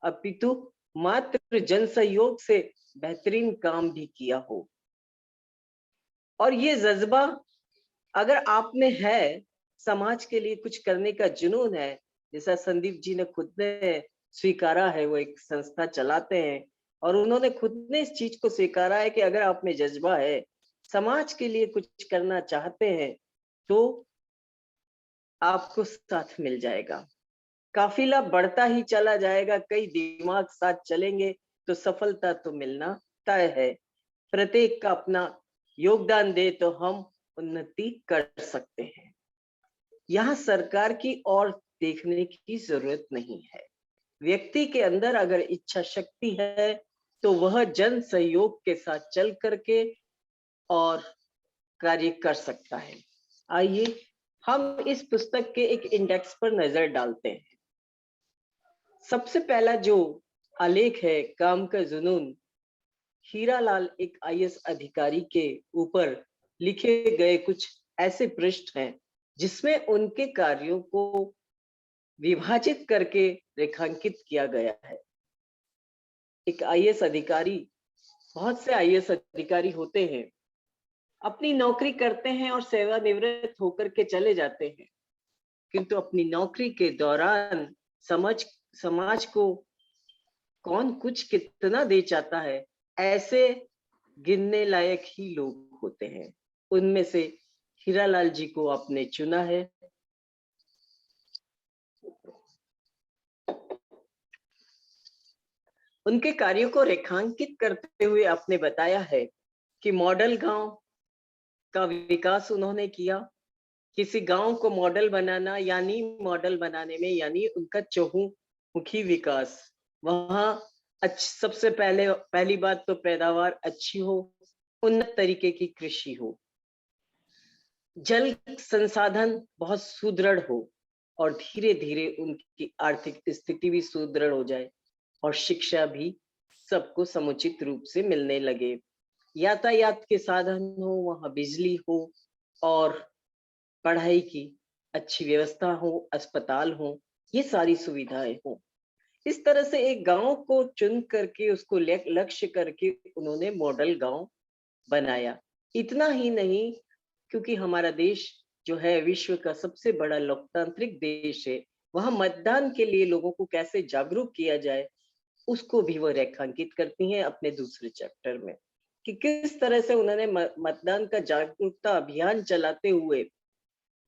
अपितु मात्र जन सहयोग से बेहतरीन काम भी किया हो। और ये जज्बा अगर आप में है, समाज के लिए कुछ करने का जुनून है, जैसा संदीप जी ने खुद ने स्वीकारा है, वो एक संस्था चलाते हैं और उन्होंने खुद ने इस चीज को स्वीकारा है कि अगर आप में जज्बा है, समाज के लिए कुछ करना चाहते हैं, तो आपको साथ मिल जाएगा। काफिला बढ़ता ही चला जाएगा, कई दिमाग साथ चलेंगे तो सफलता तो मिलना तय है। प्रत्येक का अपना योगदान दे तो हम उन्नति कर सकते हैं। यहाँ सरकार की ओर देखने की जरूरत नहीं है। व्यक्ति के अंदर अगर इच्छा शक्ति है तो वह जन सहयोग के साथ चल करके और कार्य कर सकता है। आइए हम इस पुस्तक के एक इंडेक्स पर नजर डालते हैं। सबसे पहला जो आलेख है, काम का जुनून, हीरालाल एक आईएएस अधिकारी के ऊपर लिखे गए कुछ ऐसे पृष्ठ हैं जिसमें उनके कार्यों को विभाजित करके रेखांकित किया गया है। एक आईएएस अधिकारी, बहुत से आईएएस अधिकारी होते हैं, अपनी नौकरी करते हैं और सेवानिवृत्त होकर के चले जाते हैं, किंतु अपनी नौकरी के दौरान समाज को कौन कुछ कितना दे जाता है, ऐसे गिनने लायक ही लोग होते हैं। उनमें से हीरालाल जी को आपने चुना है। उनके कार्यों को रेखांकित करते हुए आपने बताया है कि मॉडल गांव का विकास उन्होंने किया। किसी गांव को मॉडल बनाना यानी मॉडल बनाने में यानी उनका चहुमुखी विकास। वहां सबसे पहली बात तो पैदावार अच्छी हो, उन्नत तरीके की कृषि हो, जल संसाधन बहुत सुदृढ़ हो और धीरे धीरे उनकी आर्थिक स्थिति भी सुदृढ़ हो जाए और शिक्षा भी सबको समुचित रूप से मिलने लगे। यातायात के साधन हो, वहां बिजली हो और पढ़ाई की अच्छी व्यवस्था हो, अस्पताल हो, ये सारी सुविधाएं हो। इस तरह से एक गांव को चुन करके उसको लक्ष्य करके उन्होंने मॉडल गांव बनाया। इतना ही नहीं, क्योंकि हमारा देश जो है विश्व का सबसे बड़ा लोकतांत्रिक देश है, वहां मतदान के लिए लोगों को कैसे जागरूक किया जाए उसको भी वो रेखांकित करती हैं अपने दूसरे चैप्टर में, कि किस तरह से उन्होंने मतदान का जागरूकता अभियान चलाते हुए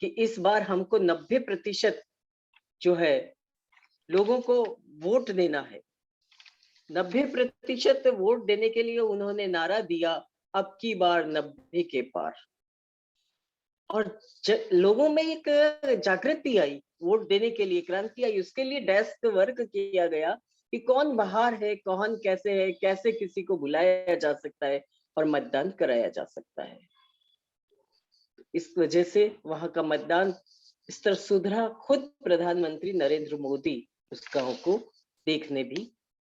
कि इस बार हमको 90% जो है लोगों को वोट देना है। 90% वोट देने के लिए उन्होंने नारा दिया, अब की बार 90 के पार। और लोगों में एक जागृति आई, वोट देने के लिए क्रांति आई। उसके लिए डेस्क वर्क किया गया कि कौन बाहर है, कौन कैसे है, कैसे किसी को बुलाया जा सकता है और मतदान कराया जा सकता है। इस वजह से वहां का मतदान स्तर सुधरा। खुद प्रधानमंत्री नरेंद्र मोदी उस गांव को देखने भी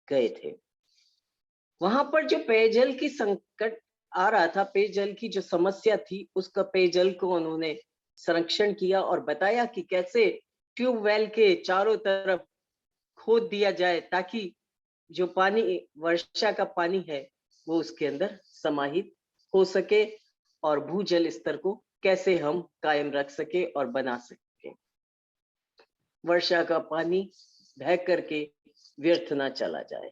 गए थे। वहां पर जो पेयजल की संकट आ रहा था, पेयजल की जो समस्या थी, उसका पेयजल को उन्होंने संरक्षण किया और बताया कि कैसे ट्यूबवेल के चारों तरफ खोद दिया जाए ताकि जो पानी वर्षा का पानी है वो उसके अंदर समाहित हो सके और भूजल स्तर को कैसे हम कायम रख सके और बना सके, वर्षा का पानी बह करके व्यर्थ ना चला जाए।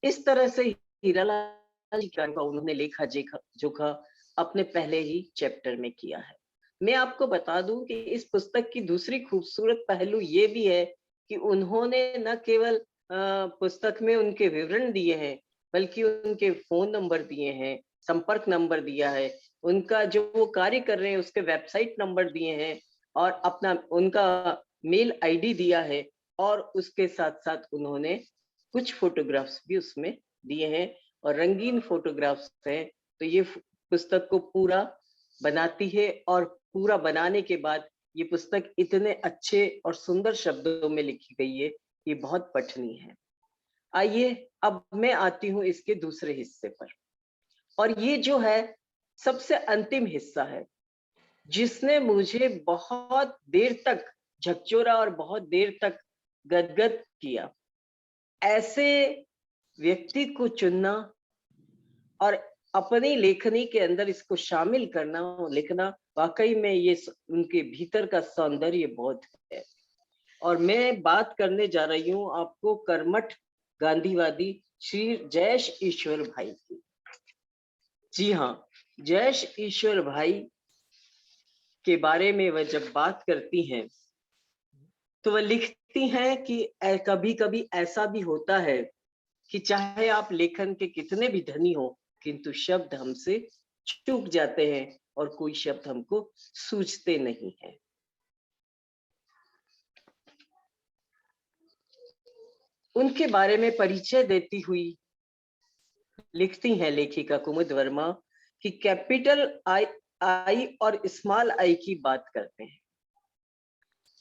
इस तरह से हीरालाल जी का उन्होंने लेखा जोखा अपने पहले ही चैप्टर में किया है। मैं आपको बता दूं कि इस पुस्तक की दूसरी खूबसूरत पहलू ये भी है कि उन्होंने न केवल पुस्तक में उनके विवरण दिए हैं, बल्कि उनके फोन नंबर दिए हैं, संपर्क नंबर दिया है, उनका जो वो कार्य कर रहे हैं उसके वेबसाइट नंबर दिए हैं और अपना उनका मेल आईडी दिया है, और उसके साथ साथ उन्होंने कुछ फोटोग्राफ्स भी उसमें दिए हैं और रंगीन फोटोग्राफ्स हैं। तो ये पुस्तक को पूरा बनाती है और पूरा बनाने के बाद ये पुस्तक इतने अच्छे और सुंदर शब्दों में लिखी गई है, ये बहुत पठनीय है। आइए अब मैं आती हूँ इसके दूसरे हिस्से पर, और ये जो है सबसे अंतिम हिस्सा है जिसने मुझे बहुत देर तक झकझोरा और बहुत देर तक गदगद किया। ऐसे व्यक्ति को चुनना और अपनी लेखनी के अंदर इसको शामिल करना, लिखना, वाकई में ये उनके भीतर का सौंदर्य बहुत है। और मैं बात करने जा रही हूँ आपको कर्मठ गांधीवादी श्री जयेश ईश्वर भाई की। जी हाँ, जयेश ईश्वर भाई के बारे में वह जब बात करती हैं तो वह लिखती हैं कि कभी कभी ऐसा भी होता है कि चाहे आप लेखन के कितने भी धनी हो, किंतु शब्द हमसे चूक जाते हैं और कोई शब्द हमको सूझते नहीं हैं। उनके बारे में परिचय देती हुई लिखती हैं लेखिका कुमुद वर्मा कि कैपिटल आई और स्मॉल आई की बात करते हैं।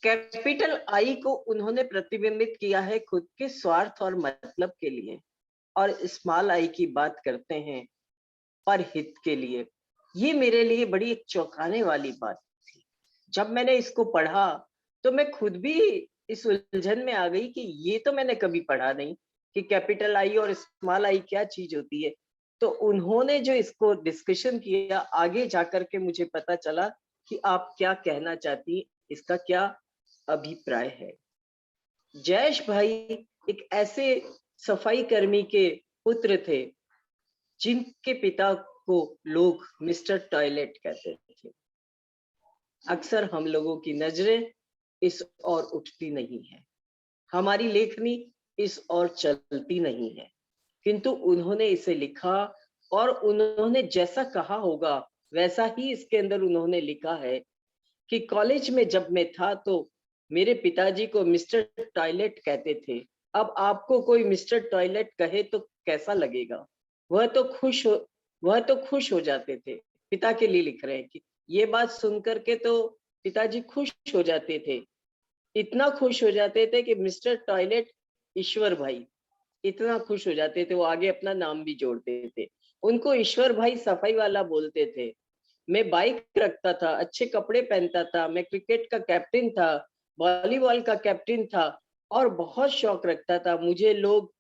कैपिटल आई को उन्होंने प्रतिबिंबित किया है खुद के स्वार्थ और मतलब के लिए, और स्मॉल आई की बात करते हैं पर हित के लिए। ये मेरे लिए बड़ी एक चौंकाने वाली बात थी। जब मैंने इसको पढ़ा तो मैं खुद भी इस उलझन में आ गई कि ये तो मैंने कभी पढ़ा नहीं कि कैपिटल आई और स्मॉल आई क्या चीज होती है। तो उन्होंने जो इसको डिस्कशन किया, आगे जाकर के मुझे पता चला कि आप क्या कहना चाहती, इसका क्या अभिप्राय है। जयेश भाई एक ऐसे सफाई कर्मी के पुत्र थे जिनके पिता को लोग मिस्टर टॉयलेट कहते थे। अक्सर हम लोगों की नजरें इस ओर उठती नहीं है, हमारी लेखनी इस ओर चलती नहीं है, किंतु उन्होंने इसे लिखा और उन्होंने जैसा कहा होगा वैसा ही इसके अंदर उन्होंने लिखा है कि कॉलेज में जब मैं था तो मेरे पिताजी को मिस्टर टॉयलेट कहते थे। अब आपको कोई मिस्टर टॉयलेट कहे तो कैसा लगेगा? वह तो खुश हो जाते थे। पिता के लिए लिख रहे हैं कि ये बात सुनकर के तो पिताजी खुश हो जाते थे, इतना खुश हो जाते थे कि मिस्टर टॉयलेट ईश्वर भाई, इतना खुश हो जाते थे, वो आगे अपना नाम भी जोड़ते थे। उनको ईश्वर भाई सफाई वाला बोलते थे। मैं बाइक रखता था, अच्छे कपड़े पहनता था, मैं क्रिकेट का कैप्टन था, वॉलीबॉल का कैप्टन था, और बहुत शौक रखता था। मुझे लोग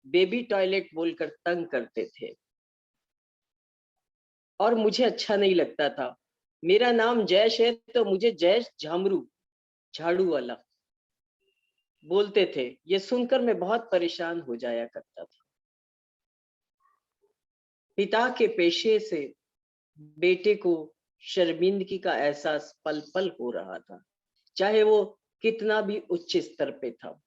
बेबी टॉयलेट बोलकर तंग करते थे और मुझे अच्छा नहीं लगता था। मेरा नाम जयेश है तो मुझे जयेश झामरू, झाड़ू वाला बोलते थे। ये सुनकर मैं बहुत परेशान हो जाया करता था। पिता के पेशे से बेटे को शर्मिंदगी का एहसास पल पल हो रहा था, चाहे वो कितना भी उच्च स्तर पे था।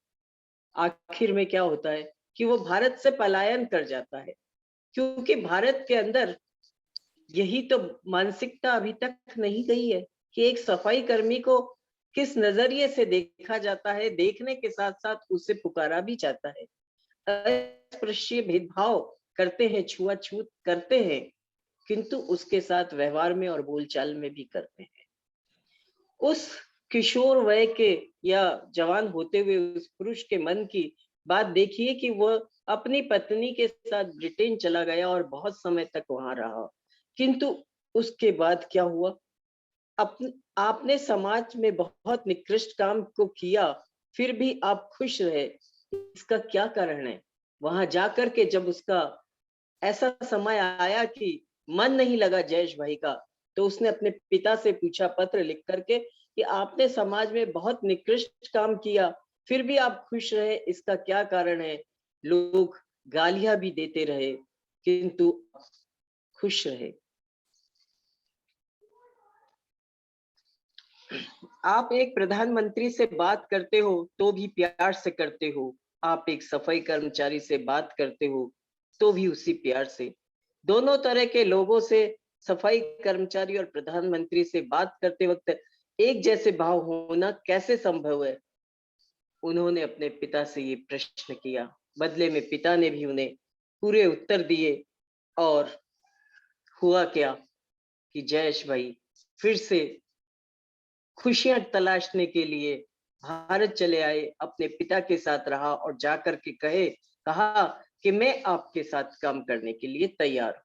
आखिर में क्या होता है कि वो भारत से पलायन कर जाता है, क्योंकि भारत के अंदर यही तो मानसिकता अभी तक नहीं गई है कि एक सफाई कर्मी को किस नजरिए से देखा जाता है। देखने के साथ साथ उसे पुकारा भी जाता है, अस्पृश्य भेदभाव करते हैं, छुआछूत करते हैं, किंतु उसके साथ व्यवहार में और बोलचाल में भी करते हैं। उस किशोर वय के या जवान होते हुए उस पुरुष के मन की बात देखिए कि वह अपनी पत्नी के साथ ब्रिटेन चला गया और बहुत समय तक वहां रहा, किंतु उसके बाद क्या हुआ? आपने समाज में बहुत निकृष्ट काम को किया, फिर भी आप खुश रहे, इसका क्या कारण है? वहां जाकर के जब उसका ऐसा समय आया कि मन नहीं लगा जयेश भाई का, तो उसने अपने पिता से पूछा पत्र लिख करके कि आपने समाज में बहुत निकृष्ट काम किया, फिर भी आप खुश रहे, इसका क्या कारण है? लोग गालियां भी देते रहे, किंतु खुश रहे। आप एक प्रधानमंत्री से बात करते हो तो भी प्यार से करते हो, आप एक सफाई कर्मचारी से बात करते हो तो भी उसी प्यार से। दोनों तरह के लोगों से, सफाई कर्मचारी और प्रधानमंत्री से बात करते वक्त एक जैसे भाव होना कैसे संभव है? उन्होंने अपने पिता से ये प्रश्न किया। बदले में पिता ने भी उन्हें पूरे उत्तर दिए और हुआ क्या कि जयेश भाई फिर से खुशियां तलाशने के लिए भारत चले आए, अपने पिता के साथ रहा और जाकर के कहा कि मैं आपके साथ काम करने के लिए तैयार हूं।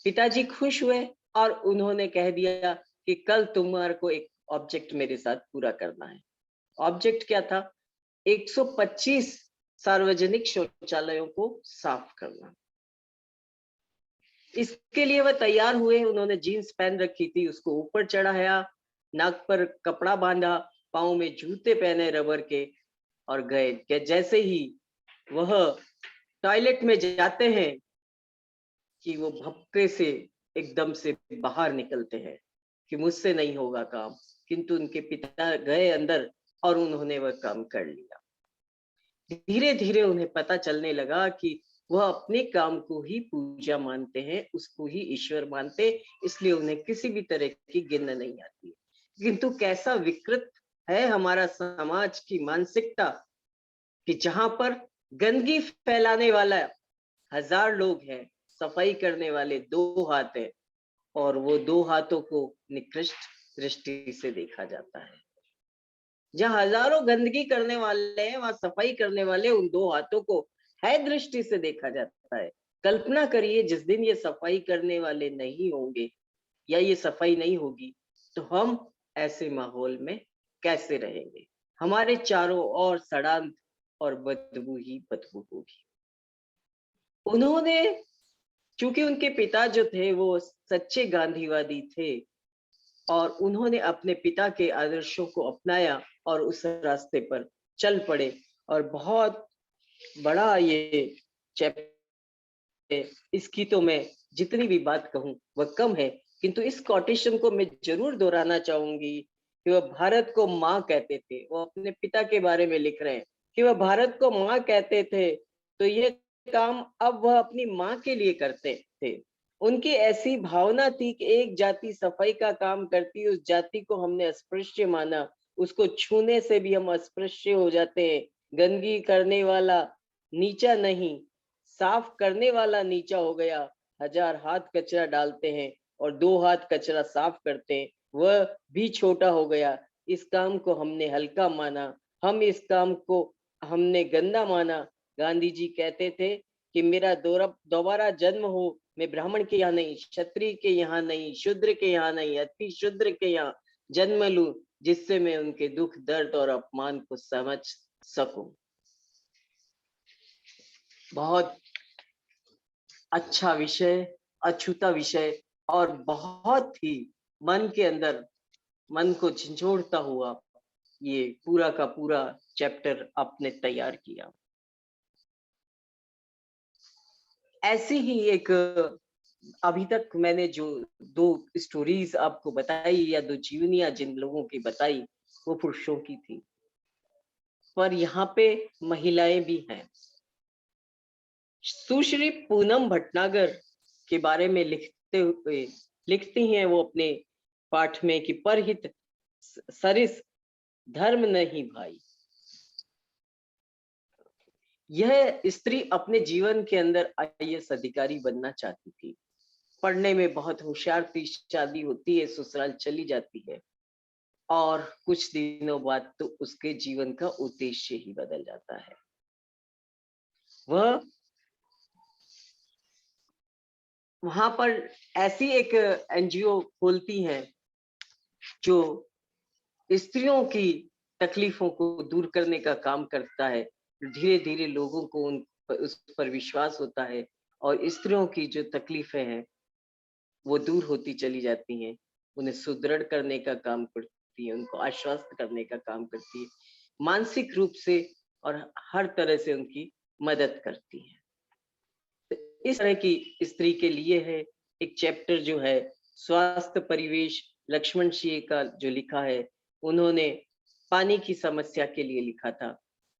पिताजी खुश हुए और उन्होंने कह दिया कि कल तुम्हारे को एक ऑब्जेक्ट मेरे साथ पूरा करना है। ऑब्जेक्ट क्या था? 125 सार्वजनिक शौचालयों को साफ करना। इसके लिए वह तैयार हुए। उन्होंने जीन्स पहन रखी थी, उसको ऊपर चढ़ाया, नाक पर कपड़ा बांधा, पाँव में जूते पहने रबर के और गए। कि जैसे ही वह टॉयलेट में जाते हैं कि वो भपके से एकदम से बाहर निकलते हैं कि मुझसे नहीं होगा काम, किंतु उनके पिता गए अंदर और उन्होंने वह काम कर लिया। धीरे धीरे उन्हें पता चलने लगा कि वह अपने काम को ही पूजा मानते हैं, उसको ही ईश्वर मानते, इसलिए उन्हें किसी भी तरह की गिन नहीं आती है। किंतु कैसा विकृत है हमारा समाज की मानसिकता कि जहां पर गंदगी फैलाने वाला 1000 लोग हैं, सफाई करने वाले 2 हाथ हैं और वो 2 हाथों को निकृष्ट दृष्टि से देखा जाता है। जहाँ हजारों गंदगी करने वाले हैं, वहां सफाई करने वाले उन 2 हाथों को है दृष्टि से देखा जाता है। कल्पना करिए जिस दिन ये सफाई करने वाले नहीं होंगे या ये सफाई नहीं होगी, तो हम ऐसे माहौल में कैसे रहेंगे? हमारे चारों ओर सड़ांत और बदबू ही बदबू होगी। उन्होंने, चूंकि उनके पिता जो थे वो सच्चे गांधीवादी थे और उन्होंने अपने पिता के आदर्शों को अपनाया और उस रास्ते पर चल पड़े। और बहुत बड़ा ये चैप्टर, इसकी तो मैं जितनी भी बात कहूँ वह कम है, किंतु इस कोटेशन को मैं जरूर दोहराना चाहूंगी कि वह भारत को माँ कहते थे। वो अपने पिता के बारे में लिख रहे हैं कि वह भारत को माँ कहते थे, तो ये काम अब वह अपनी माँ के लिए करते थे। उनकी ऐसी भावना थी कि एक जाति सफाई का काम करती, उस जाति को हमने अस्पृश्य माना, उसको छूने से भी हम अस्पृश्य हो जाते हैं। गंदगी करने वाला नीचा नहीं, साफ करने वाला नीचा हो गया। 1000 हाथ कचरा डालते हैं और 2 हाथ कचरा साफ करते हैं, वह भी छोटा हो गया। इस काम को हमने हल्का माना, हम इस काम को हमने गंदा माना। गांधी जी कहते थे कि मेरा दोबारा जन्म हो, मैं ब्राह्मण के यहाँ नहीं, क्षत्रिय के यहाँ नहीं, शूद्र के यहाँ नहीं, अति शूद्र के यहाँ जन्म लूं, जिससे मैं उनके दुख, दर्द और अपमान को समझ सकूं। बहुत अच्छा विषय, अछूता विषय और बहुत ही मन के अंदर, मन को झंझोड़ता हुआ ये पूरा का पूरा चैप्टर आपने तैयार किया। ऐसी ही एक अभी तक मैंने जो 2 स्टोरीज आपको बताई या 2 जीवनियां जिन लोगों की बताई वो पुरुषों की थी, पर यहाँ पे महिलाएं भी हैं। सुश्री पूनम भटनागर के बारे में लिखती हैं वो अपने पाठ में कि परहित सरिस धर्म नहीं भाई। यह स्त्री अपने जीवन के अंदर आईएएस अधिकारी बनना चाहती थी, पढ़ने में बहुत होशियार थी, शादी होती है, ससुराल चली जाती है और कुछ दिनों बाद तो उसके जीवन का उद्देश्य ही बदल जाता है। वह वहां पर ऐसी एक एनजीओ खोलती हैं जो स्त्रियों की तकलीफों को दूर करने का काम करता है। धीरे धीरे लोगों को उस पर विश्वास होता है और स्त्रियों की जो तकलीफें हैं वो दूर होती चली जाती हैं, उन्हें सुदृढ़ करने का काम करती है, उनको आश्वस्त करने का काम करती है, मानसिक रूप से और हर तरह से उनकी मदद करती है। तो इस तरह की स्त्री के लिए है एक चैप्टर जो है स्वास्थ्य परिवेश, लक्ष्मण सिंह का जो लिखा है, उन्होंने पानी की समस्या के लिए लिखा था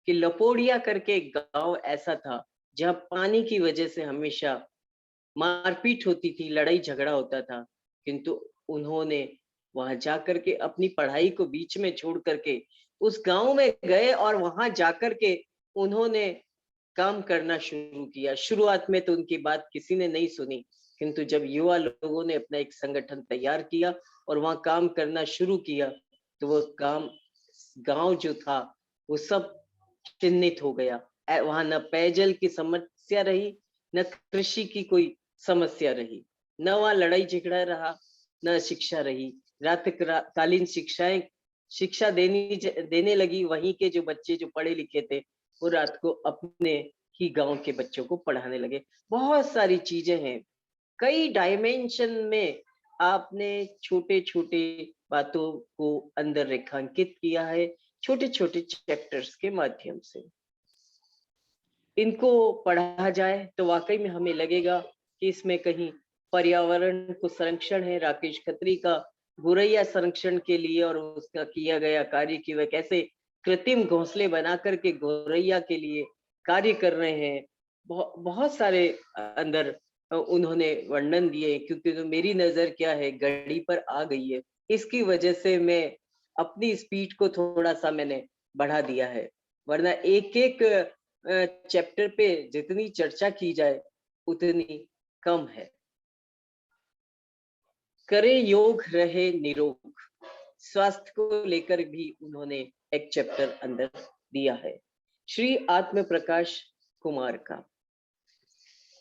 कि लपोड़िया करके एक गांव ऐसा था जहां पानी की वजह से हमेशा मारपीट होती थी, लड़ाई झगड़ा होता था, किंतु उन्होंने वहां जाकर के अपनी पढ़ाई को बीच में छोड़ करके उस गांव में गए और वहां जाकर के उन्होंने काम करना शुरू किया। शुरुआत में तो उनकी बात किसी ने नहीं सुनी, किंतु जब युवा लोगों ने अपना एक संगठन तैयार किया और वहां काम करना शुरू किया तो वो गांव जो था वो सब चिन्हित हो गया। वहां न पेयजल की समस्या रही, न कृषि की कोई समस्या रही, न वहां लड़ाई झगड़ा रहा, न शिक्षा रही। रात्रिकालीन शिक्षा देने लगी। वहीं के जो बच्चे जो पढ़े लिखे थे वो रात को अपने ही गांव के बच्चों को पढ़ाने लगे। बहुत सारी चीजें हैं, कई डायमेंशन में आपने छोटे छोटे बातों को अंदर रेखांकित किया है, छोटे छोटे चैप्टर्स के माध्यम से। इनको पढ़ा जाए तो वाकई में हमें लगेगा कि इसमें कहीं पर्यावरण को संरक्षण है। राकेश खत्री का गोरैया संरक्षण के लिए और उसका किया गया कार्य कि वह कैसे कृत्रिम घोंसले बना करके गोरैया के लिए कार्य कर रहे हैं। बहुत सारे अंदर उन्होंने वर्णन दिए, क्योंकि तो मेरी नजर क्या है घड़ी पर आ गई है, इसकी वजह से मैं अपनी स्पीड को थोड़ा सा मैंने बढ़ा दिया है, वरना एक एक चैप्टर पे जितनी चर्चा की जाए उतनी कम है। करे योग रहे निरोग, स्वास्थ्य को लेकर भी उन्होंने एक चैप्टर अंदर दिया है, श्री आत्म प्रकाश कुमार का।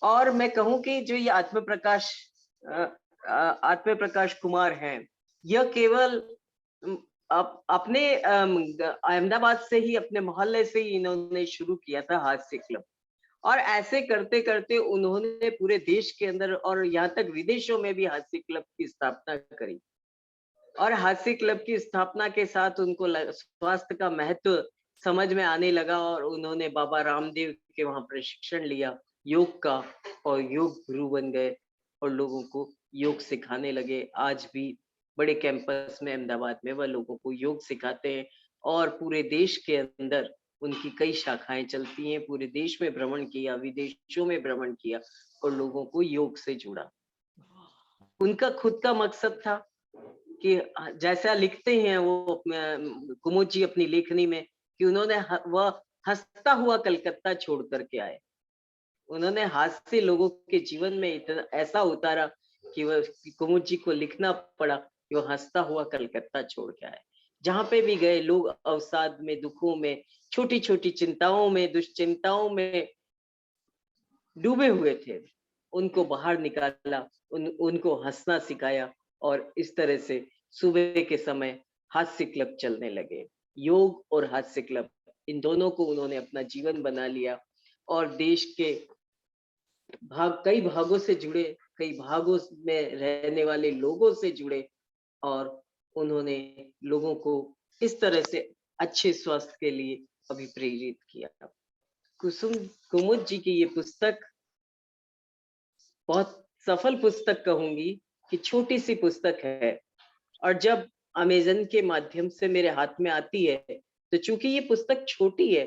और मैं कहूं कि जो ये आत्म प्रकाश कुमार हैं, यह केवल अपने अहमदाबाद से ही, अपने मोहल्ले से ही इन्होंने शुरू किया था हास्य क्लब, और ऐसे करते करते उन्होंने पूरे देश के अंदर और यहाँ तक विदेशों में भी हास्य क्लब की स्थापना करी। और हास्य क्लब की स्थापना के साथ उनको स्वास्थ्य का महत्व समझ में आने लगा और उन्होंने बाबा रामदेव के वहां प्रशिक्षण लिया योग का और योग गुरु बन गए और लोगों को योग सिखाने लगे। आज भी बड़े कैंपस में अहमदाबाद में वह लोगों को योग सिखाते हैं और पूरे देश के अंदर उनकी कई शाखाएं चलती हैं। पूरे देश में भ्रमण किया, विदेशों में भ्रमण किया और लोगों को योग से जुड़ा। उनका खुद का मकसद था कि जैसा लिखते हैं वो कुमुद जी अपनी लेखनी में कि उन्होंने वह हंसता हुआ कलकत्ता छोड़ करके आए। उन्होंने हास्य लोगों के जीवन में इतना ऐसा उतारा कि वह कुमुद जी को लिखना पड़ा कि वो हंसता हुआ कलकत्ता छोड़ के आए। जहां पे भी गए लोग अवसाद में, दुखों में, छोटी छोटी चिंताओं में, दुश्चिंताओं में डूबे हुए थे, उनको बाहर निकाला, उनको हंसना सिखाया और इस तरह से सुबह के समय हास्य क्लब चलने लगे। योग और हास्य क्लब, इन दोनों को उन्होंने अपना जीवन बना लिया और देश के कई भागों से जुड़े, कई भागों में रहने वाले लोगों से जुड़े और उन्होंने लोगों को इस तरह से अच्छे स्वास्थ्य के लिए अभिप्रेरित किया। कुमुद जी की ये पुस्तक बहुत सफल पुस्तक कहूंगी कि छोटी सी पुस्तक है, और जब अमेज़न के माध्यम से मेरे हाथ में आती है तो चूंकि ये पुस्तक छोटी है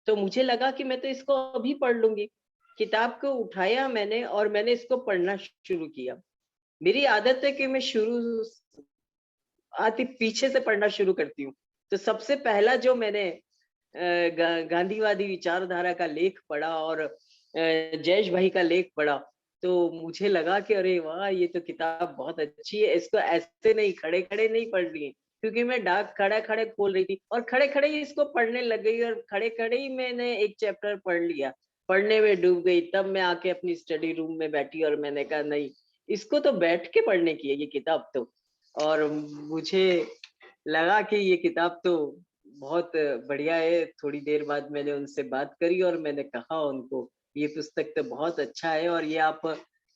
तो मुझे लगा कि मैं तो इसको अभी पढ़ लूंगी। किताब को उठाया मैंने और मैंने इसको पढ़ना शुरू किया। मेरी आदत है कि मैं पीछे से पढ़ना शुरू करती हूँ। तो सबसे पहला जो मैंने गांधीवादी विचारधारा का लेख पढ़ा और जयेश भाई का लेख पढ़ा तो मुझे लगा कि अरे वाह, ये तो किताब बहुत अच्छी है, इसको ऐसे नहीं खड़े खड़े नहीं पढ़नी है, क्योंकि मैं डाक खड़े खड़े खोल रही थी और खड़े खड़े ही इसको पढ़ने लग गई और खड़े खड़े ही मैंने एक चैप्टर पढ़ लिया, पढ़ने में डूब गई। तब मैं आके अपनी स्टडी रूम में बैठी और मैंने कहा नहीं, इसको तो बैठ के पढ़ने की है ये किताब तो। और मुझे लगा कि ये किताब तो बहुत बढ़िया है। थोड़ी देर बाद मैंने उनसे बात करी और मैंने कहा उनको ये पुस्तक तो बहुत अच्छा है और ये आप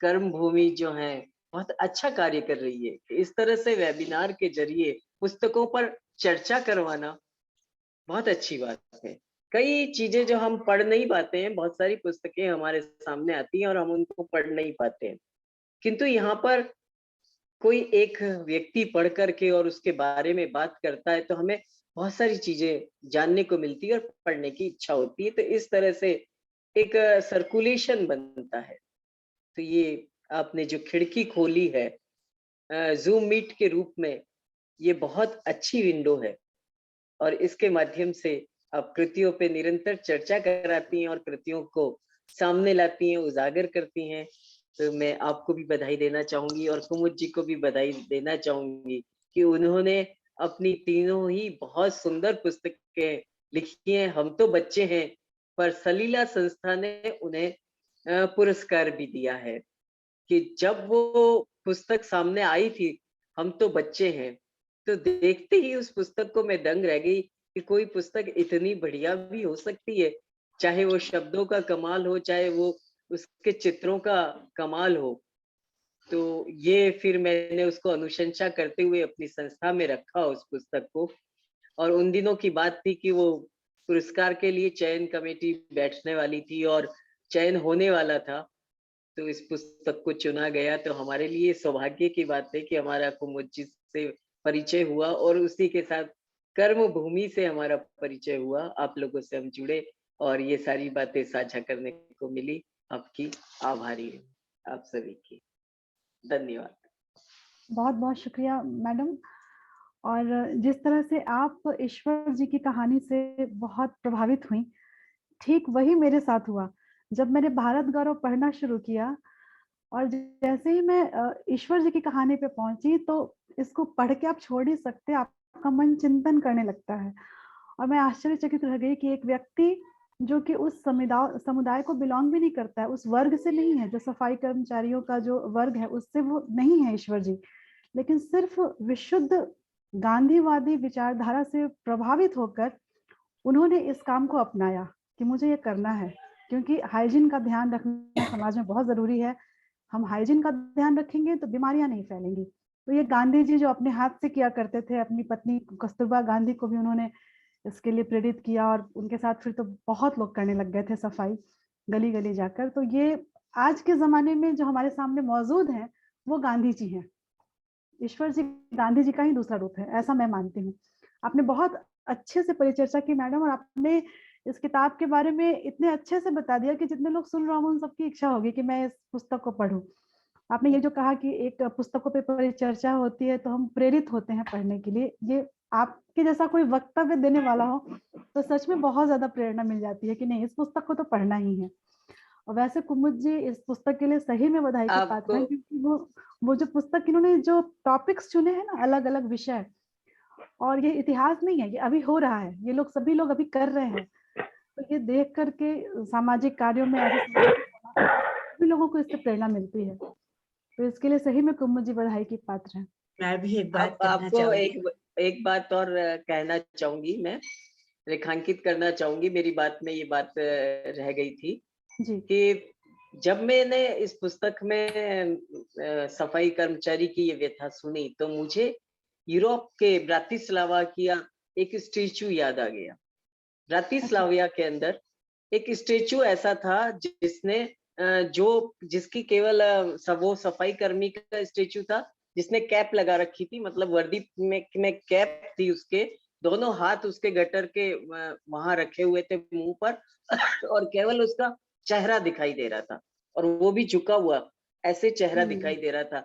कर्म भूमि जो है बहुत अच्छा कार्य कर रही है। इस तरह से वेबिनार के जरिए पुस्तकों पर चर्चा करवाना बहुत अच्छी बात है। कई चीजें जो हम पढ़ नहीं पाते हैं, बहुत सारी पुस्तकें हमारे सामने आती हैं और हम उनको पढ़ नहीं पाते हैं, किंतु यहाँ पर कोई एक व्यक्ति पढ़ करके और उसके बारे में बात करता है तो हमें बहुत सारी चीजें जानने को मिलती है और पढ़ने की इच्छा होती है। तो इस तरह से एक सर्कुलेशन बनता है। तो ये आपने जो खिड़की खोली है जूम मीट के रूप में, ये बहुत अच्छी विंडो है और इसके माध्यम से आप कृतियों पे निरंतर चर्चा कराती हैं और कृतियों को सामने लाती हैं, उजागर करती हैं। तो मैं आपको भी बधाई देना चाहूंगी और कुमुद जी को भी बधाई देना चाहूंगी कि उन्होंने अपनी तीनों ही बहुत सुंदर पुस्तकें लिखी हैं। हम तो बच्चे हैं, पर सलीला संस्था ने उन्हें पुरस्कार भी दिया है कि जब वो पुस्तक सामने आई थी, हम तो बच्चे हैं, तो देखते ही उस पुस्तक को मैं दंग रह गई कि कोई पुस्तक इतनी बढ़िया भी हो सकती है, चाहे वो शब्दों का कमाल हो, चाहे वो उसके चित्रों का कमाल हो। तो ये फिर मैंने उसको अनुशंसा करते हुए अपनी संस्था में रखा उस पुस्तक को। और उन दिनों की बात थी कि वो पुरस्कार के लिए चयन कमेटी बैठने वाली थी और चयन होने वाला था, तो इस पुस्तक को चुना गया। तो हमारे लिए सौभाग्य की बात है कि हमारा कुमुद जी से परिचय हुआ और उसी के साथ कर्म भूमि से हमारा परिचय हुआ। आप लोगों से हम जुड़े और ये सारी बातें साझा करने को मिली। आपकी आभारी हूँ, आप सभी की धन्यवाद। बहुत बहुत शुक्रिया मैडम। और जिस तरह से आप ईश्वर जी की कहानी से बहुत प्रभावित हुई, ठीक वही मेरे साथ हुआ जब मैंने भारत गौरव पढ़ना शुरू किया। और जैसे ही मैं ईश्वर जी की कहानी पे पहुंची तो इसको पढ़ के आप छोड़ ही सकते, आपका मन चिंतन करने लगता है। और मैं आश्चर्यचकित रह गई कि एक व्यक्ति जो कि उस समुदाय को बिलोंग भी नहीं करता है, उस वर्ग से नहीं है, जो सफाई कर्मचारियों का जो वर्ग है उससे वो नहीं है ईश्वर जी, लेकिन सिर्फ विशुद्ध गांधीवादी विचारधारा से प्रभावित होकर उन्होंने इस काम को अपनाया कि मुझे ये करना है, क्योंकि हाइजीन का ध्यान रखना समाज में बहुत जरूरी है। हम हाइजीन का ध्यान रखेंगे तो बीमारियां नहीं फैलेंगी। तो ये गांधी जी जो अपने हाथ से किया करते थे, अपनी पत्नी कस्तूरबा गांधी को भी उन्होंने इसके लिए प्रेरित किया और उनके साथ फिर तो बहुत लोग करने लग गए थे सफाई गली गली जाकर। तो ये आज के जमाने में जो हमारे सामने मौजूद हैं वो गांधी जी हैं। ईश्वर जी गांधी जी का ही दूसरा रूप है, ऐसा मैं मानती हूँ। आपने बहुत अच्छे से परिचर्चा की मैडम, और आपने इस किताब के बारे में इतने अच्छे से बता दिया कि जितने लोग सुन रहे होंगे उन सबकी इच्छा होगी कि मैं इस पुस्तक को पढूं। आपने ये जो कहा कि एक पुस्तकों पे परिचर्चा होती है तो हम प्रेरित होते हैं पढ़ने के लिए, ये आपके जैसा कोई वक्तव्य देने वाला हो तो सच में बहुत ज्यादा प्रेरणा मिल जाती है कि नहीं, इस पुस्तक को तो पढ़ना ही है। और वैसे कुमुद जी इस पुस्तक के लिए सही में बधाई के पात्र हैं, क्योंकि वो जो पुस्तक इन्होंने जो टॉपिक्स चुने हैं ना, अलग अलग विषय, और ये इतिहास नहीं है, ये अभी हो रहा है, ये लोग सभी लोग अभी कर रहे हैं। तो ये देख करके सामाजिक कार्यों में सभी लोगों को इससे प्रेरणा मिलती है। तो इसके लिए सही में कुमुद जी बधाई की पात्र हैं। मैं भी एक बात कहना आपको चाहूंगी। एक एक बात और कहना चाहूंगी, मैं रेखांकित करना चाहूंगी, मेरी बात में ये बात रह गई थी जी कि जब मैंने इस पुस्तक में सफाई कर्मचारी की ये व्यथा सुनी तो मुझे यूरोप के ब्रातिस्लावा की एक स्टेचू याद आ गया। ब्रातिस्लाविया के अंदर एक स्टेचू ऐसा था जिसने जिसकी केवल वो सफाई कर्मी का स्टेचू था जिसने कैप लगा रखी थी, मतलब वर्दी में कैप थी, उसके दोनों हाथ उसके गटर के वहां रखे हुए थे मुंह पर और केवल उसका चेहरा दिखाई दे रहा था और वो भी झुका हुआ, ऐसे चेहरा दिखाई दे रहा था।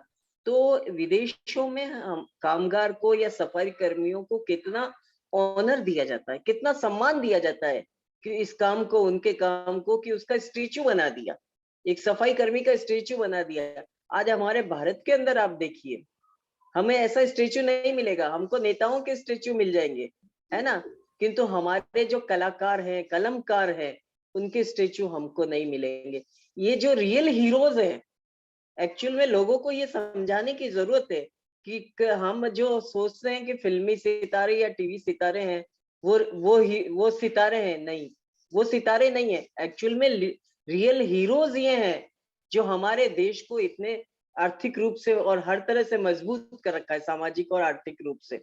तो विदेशों में कामगार को या सफाई कर्मियों को कितना ऑनर दिया जाता है, कितना सम्मान दिया जाता है कि इस काम को, उनके काम को, कि उसका स्टेचू बना दिया, एक सफाई कर्मी का स्टेचू बना दिया। आज हमारे भारत के अंदर आप देखिए, हमें ऐसा स्टेचू नहीं मिलेगा, हमको नेताओं के स्टेचू मिल जाएंगे, है ना, किंतु हमारे जो कलाकार हैं, कलमकार हैं, उनके स्टेचू हमको नहीं मिलेंगे। ये जो रियल हीरोज हैं, एक्चुअल में लोगों को ये समझाने की जरूरत है कि हम जो सोचते हैं कि फिल्मी सितारे या टीवी सितारे हैं, वो सितारे हैं, नहीं, वो सितारे नहीं है। एक्चुअल में रियल हीरोज ये हैं जो हमारे देश को इतने आर्थिक रूप से और हर तरह से मजबूत कर रखा है, सामाजिक और आर्थिक रूप से,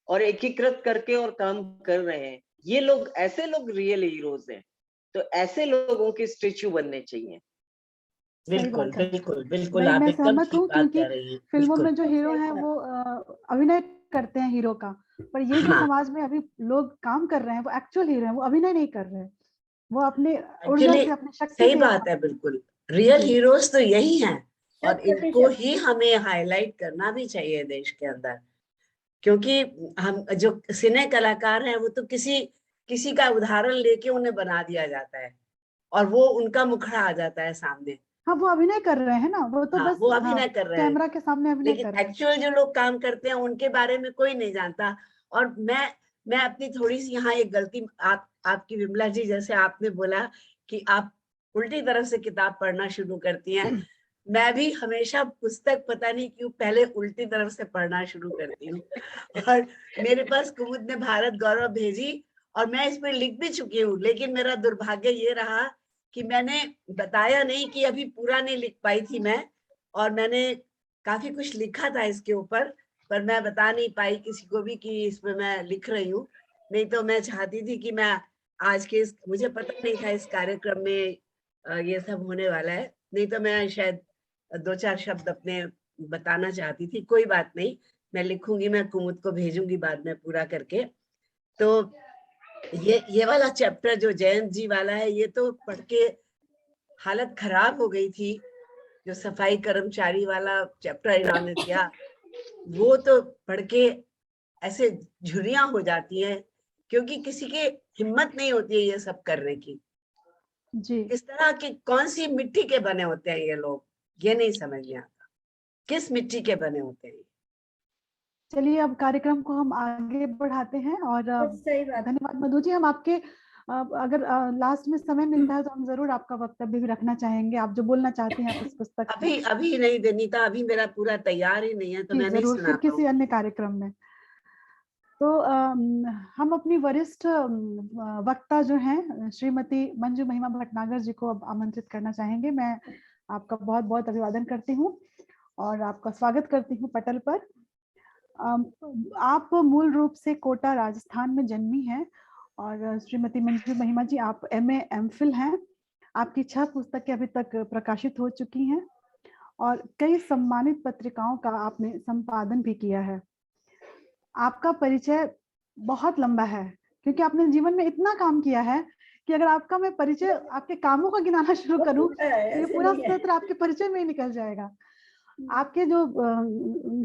और एकीकृत करके और काम कर रहे हैं। ये लोग, ऐसे लोग रियल हीरोज हैं। तो ऐसे लोगों के स्टेचू बनने चाहिए। बिल्कुल बात है। बिल्कुल बिल्कुल, मैं आप एकदम सहमत ठीक हूँ बात क्योंकि कह रही हैं। फिल्मों बिल्कुल में जो हीरो हैं वो अभिनय करते हैं हीरो का, पर ये जो हाँ, समाज में अभी लोग काम कर रहे हैं वो एक्चुअल हीरो हैं, वो अभिनय नहीं कर रहे हैं, वो अपने ऊर्जा एक्चुअली से, अपनी शक्ति सही से बात है, बिल्कुल रियल जी हीरोज तो यही हैं और 100% इनको ही हमें हाईलाइट करना भी चाहिए देश के अंदर, क्योंकि हम जो सिने कलाकार हैं वो तो किसी किसी का उदाहरण लेके उन्हें बना दिया जाता है और वो उनका मुखड़ा आ जाता है सामने। हाँ, वो अभिनय कर रहे हैं ना, वो तो हाँ, बस वो हाँ अभिनय कर रहे हैं, कैमरा के सामने अभिनय लेकिन कर रहे हैं। एक्चुअल जो लोग काम करते हैं उनके बारे में कोई नहीं जानता। और मैं अपनी थोड़ी सी यहाँ एक गलती, आपकी विमला जी, जैसे आपने बोला कि आप उल्टी तरफ से किताब पढ़ना शुरू करती हैं, मैं भी हमेशा पुस्तक पता नहीं क्यों पहले उल्टी तरफ से पढ़ना शुरू करती हूँ। और मेरे पास कुमुद ने भारत गौरव भेजी और मैं इस पर लिख भी चुकी हूँ, लेकिन मेरा दुर्भाग्य ये रहा कि मैंने बताया नहीं कि अभी पूरा नहीं लिख पाई थी मैं, और मैंने काफी कुछ लिखा था इसके ऊपर, पर मैं बता नहीं पाई किसी को भी कि इसमें मैं लिख रही हूँ। नहीं तो मैं चाहती थी कि मैं आज के मुझे पता नहीं था इस कार्यक्रम में ये सब होने वाला है, नहीं तो मैं शायद 2-4 शब्द अपने बताना चाहती थी। कोई बात नहीं, मैं लिखूंगी, मैं कुमुद को भेजूंगी बाद में पूरा करके। तो ये वाला चैप्टर जो जयंत जी वाला है, ये तो पढ़ के हालत खराब हो गई थी। जो सफाई कर्मचारी वाला चैप्टर इन्होंने दिया, वो तो पढ़ के ऐसे झुर्रियां हो जाती हैं, क्योंकि किसी की हिम्मत नहीं होती है ये सब करने की। जी किस तरह की, कौन सी मिट्टी के बने होते हैं ये लोग, ये नहीं समझ में आता, किस मिट्टी के बने होते हैं। चलिए अब कार्यक्रम को हम आगे बढ़ाते हैं और सही बात। धन्यवाद मधु जी। हम आपके अगर लास्ट में समय मिलता है तो हम जरूर आपका वक्तव्य भी रखना चाहेंगे, आप जो बोलना चाहते हैं आप इस पुस्तक अभी अभी नहीं देनी था, अभी मेरा पूरा तैयार ही नहीं है, तो जी मैं नहीं जरूर, सुना फिर किसी पाऊंगी। अन्य कार्यक्रम में। तो हम अपनी वरिष्ठ वक्ता जो हैं श्रीमती मंजू महिमा भटनागर जी को अब आमंत्रित करना चाहेंगे। मैं आपका बहुत बहुत अभिवादन करती हूँ और आपका स्वागत करती हूँ पटल पर। आप मूल रूप से कोटा राजस्थान में जन्मी हैं और श्रीमती मंजू महिमा जी आप MA MPhil हैं। आपकी 6 पुस्तकें अभी तक प्रकाशित हो चुकी हैं और कई सम्मानित पत्रिकाओं का आपने संपादन भी किया है। आपका परिचय बहुत लंबा है क्योंकि आपने जीवन में इतना काम किया है कि अगर आपका मैं परिचय आपके कामों का गिनाना शुरू करूं तो ये पूरा सत्र आपके परिचय में ही निकल जाएगा। आपके जो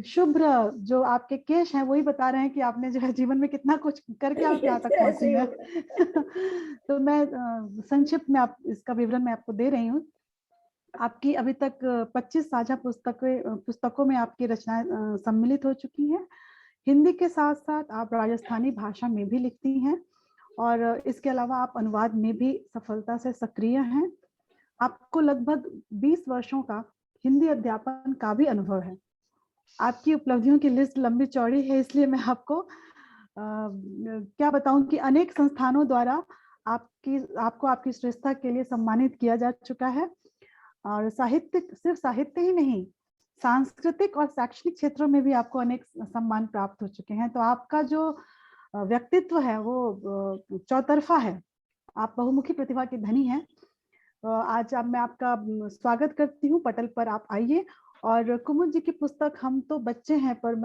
शुभ्र जो आपके केश हैं वही बता रहे हैं कि आपने जो है जीवन में कितना कुछ करके आप यहाँ तक पहुंची हैं। तो मैं संक्षिप्त में आप इसका विवरण मैं आपको दे रही हूँ। आपकी अभी तक 25 साझा पुस्तकों में आपकी रचनाएं सम्मिलित हो चुकी हैं। हिंदी के साथ साथ आप राजस्थानी भाषा में भी लिखती हैं और इसके अलावा आप अनुवाद में भी सफलता से सक्रिय हैं। आपको लगभग 20 वर्षों का हिंदी अध्यापन का भी अनुभव है। आपकी उपलब्धियों की लिस्ट लंबी चौड़ी है, इसलिए मैं आपको क्या बताऊं कि अनेक संस्थानों द्वारा आपको आपकी श्रेष्ठता के लिए सम्मानित किया जा चुका है। और सिर्फ साहित्य ही नहीं, सांस्कृतिक और शैक्षणिक क्षेत्रों में भी आपको अनेक सम्मान प्राप्त हो चुके हैं। तो आपका जो व्यक्तित्व है वो चौतरफा है, आप बहुमुखी प्रतिभा के धनी हैं। आज अब मैं आपका स्वागत करती हूँ, पटल पर आप आइए। और कुमुद जी की पुस्तक हम तो बच्चे हैं, पर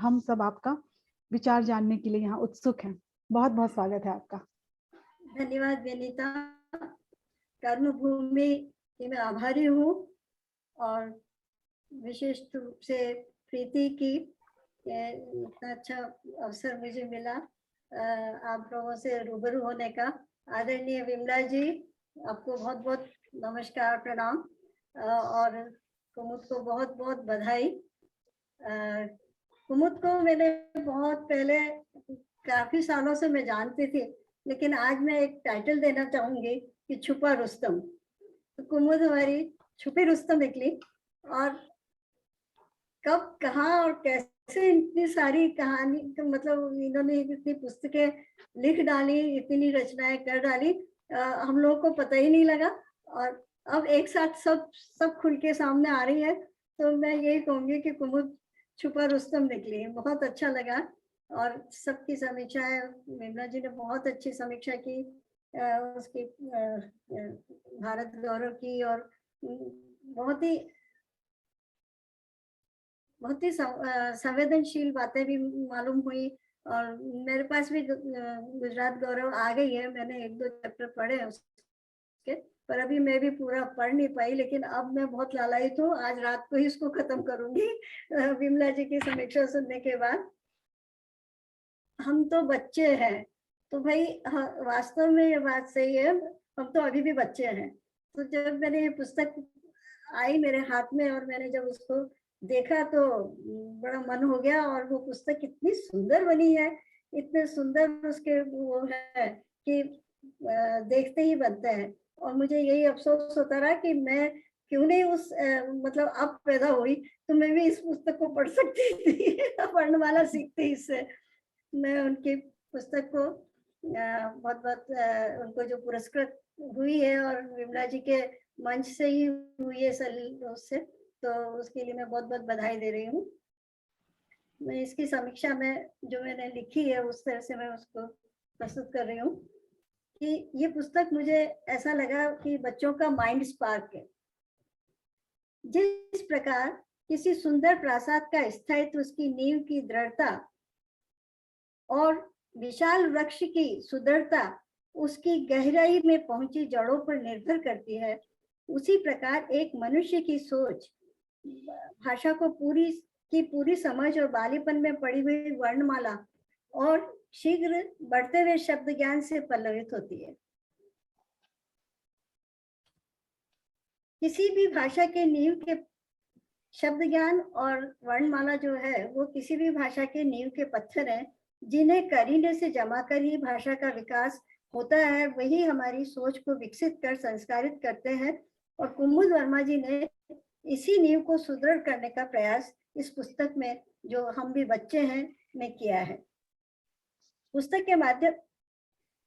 हम सब आपका विचार जानने के लिए यहाँ उत्सुक हैं। बहुत बहुत स्वागत है आपका। धन्यवाद विनीता। कर्मभूमि की मैं आभारी हूँ, और विशेष रूप से प्रीति की इतना अच्छा अवसर मुझे मिला आप लोगों से रूबरू होने का। आदरणीय विमला जी, आपको बहुत बहुत नमस्कार, प्रणाम, और कुमुद को बहुत बहुत बधाई। कुमुद को मैंने बहुत पहले, काफी सालों से मैं जानती थी, लेकिन आज मैं एक टाइटल देना चाहूंगी कि छुपा रुस्तम। तो कुमुद हमारी छुपी रुस्तम निकली, और कब, कहाँ और कैसे इतनी सारी कहानी, मतलब इन्होंने इतनी पुस्तकें लिख डाली, इतनी रचनाएं कर डाली, हम लोगों को पता ही नहीं लगा। और अब एक साथ सब खुल के सामने आ रही है। तो मैं यही कहूंगी कि कुमुद छुपा रुस्तम निकली। बहुत अच्छा लगा, और सबकी समीक्षा है, विमला जी ने बहुत अच्छी समीक्षा की उसकी, भारत गौरव की, और बहुत ही संवेदनशील बातें भी मालूम हुई। और मेरे पास भी गुजरात गौरव आ गई है, मैंने 1-2 चैप्टर पढ़े हैं उसके, पर अभी मैं भी पूरा पढ़ नहीं पाई। लेकिन अब मैं बहुत लालायित हूँ, आज रात को ही इसको खत्म करूंगी विमला जी की समीक्षा सुनने के बाद। हम तो बच्चे हैं, तो भाई वास्तव में ये बात सही है, हम तो अभी भी बच्चे हैं। तो जब मैंने ये पुस्तक आई मेरे हाथ में, और मैंने जब उसको देखा तो बड़ा मन हो गया। और वो पुस्तक इतनी सुंदर बनी है, इतने सुंदर उसके वो है कि देखते ही बनते हैं। और मुझे यही अफसोस होता रहा कि मैं क्यों नहीं मतलब अब पैदा हुई तो मैं भी इस पुस्तक को पढ़ सकती थी वर्णमाला सीखती इससे। मैं उनकी पुस्तक को बहुत बहुत उनको जो पुरस्कृत हुई है, और विमला जी के मंच से ही हुई है उससे, तो उसके लिए मैं बहुत बहुत बधाई दे रही हूँ। मैं इसकी समीक्षा में जो मैंने लिखी है उस तरह से मैं उसको प्रस्तुत कर रही हूँ कि ये पुस्तक मुझे ऐसा लगा कि बच्चों का माइंड स्पार्क है। जिस प्रकार किसी सुंदर प्रासाद का स्थायित्व उसकी नींव की दृढ़ता और विशाल वृक्ष की सुदृढ़ता उसकी गहराई में पहुंची जड़ों पर निर्भर करती है, उसी प्रकार एक मनुष्य की सोच भाषा को पूरी समझ और बालीपन में पड़ी हुई वर्णमाला और शीघ्र बढ़ते हुए शब्द ज्ञान से पल्लवित होती है। किसी भी भाषा के नींव के शब्द ज्ञान और वर्णमाला जो है वो किसी भी भाषा के नींव के पत्थर हैं, जिन्हें करीने से जमा कर ही भाषा का विकास होता है। वही हमारी सोच को विकसित कर संस्कारित करते हैं। और कुमुद वर्मा जी ने इसी नींव को सुदृढ़ करने का प्रयास इस पुस्तक में, जो हम भी बच्चे हैं, में किया है। पुस्तक के माध्यम,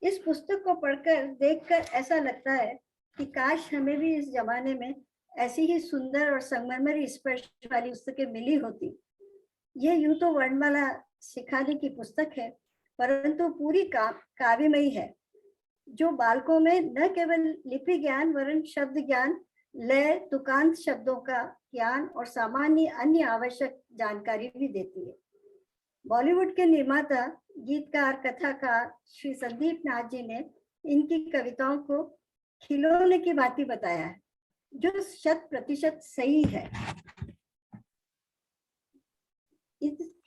इस पुस्तक को पढ़कर देखकर ऐसा लगता है कि काश हमें भी इस जमाने में ऐसी ही सुंदर और संगमरमरी स्पर्श वाली पुस्तकें मिली होती। यह यूं तो वर्णमाला सिखाने की पुस्तक है, परंतु पूरी काव्यमयी है, जो बालकों में न केवल लिपि ज्ञान वरन शब्द ज्ञान, लय, तुकांत शब्दों का ज्ञान और सामान्य अन्य आवश्यक जानकारी भी देती है। बॉलीवुड के निर्माता, गीतकार, कथाकार श्री संदीप नाथ जी ने इनकी कविताओं को खिलौने की भांति बताया है, जो 100% सही है।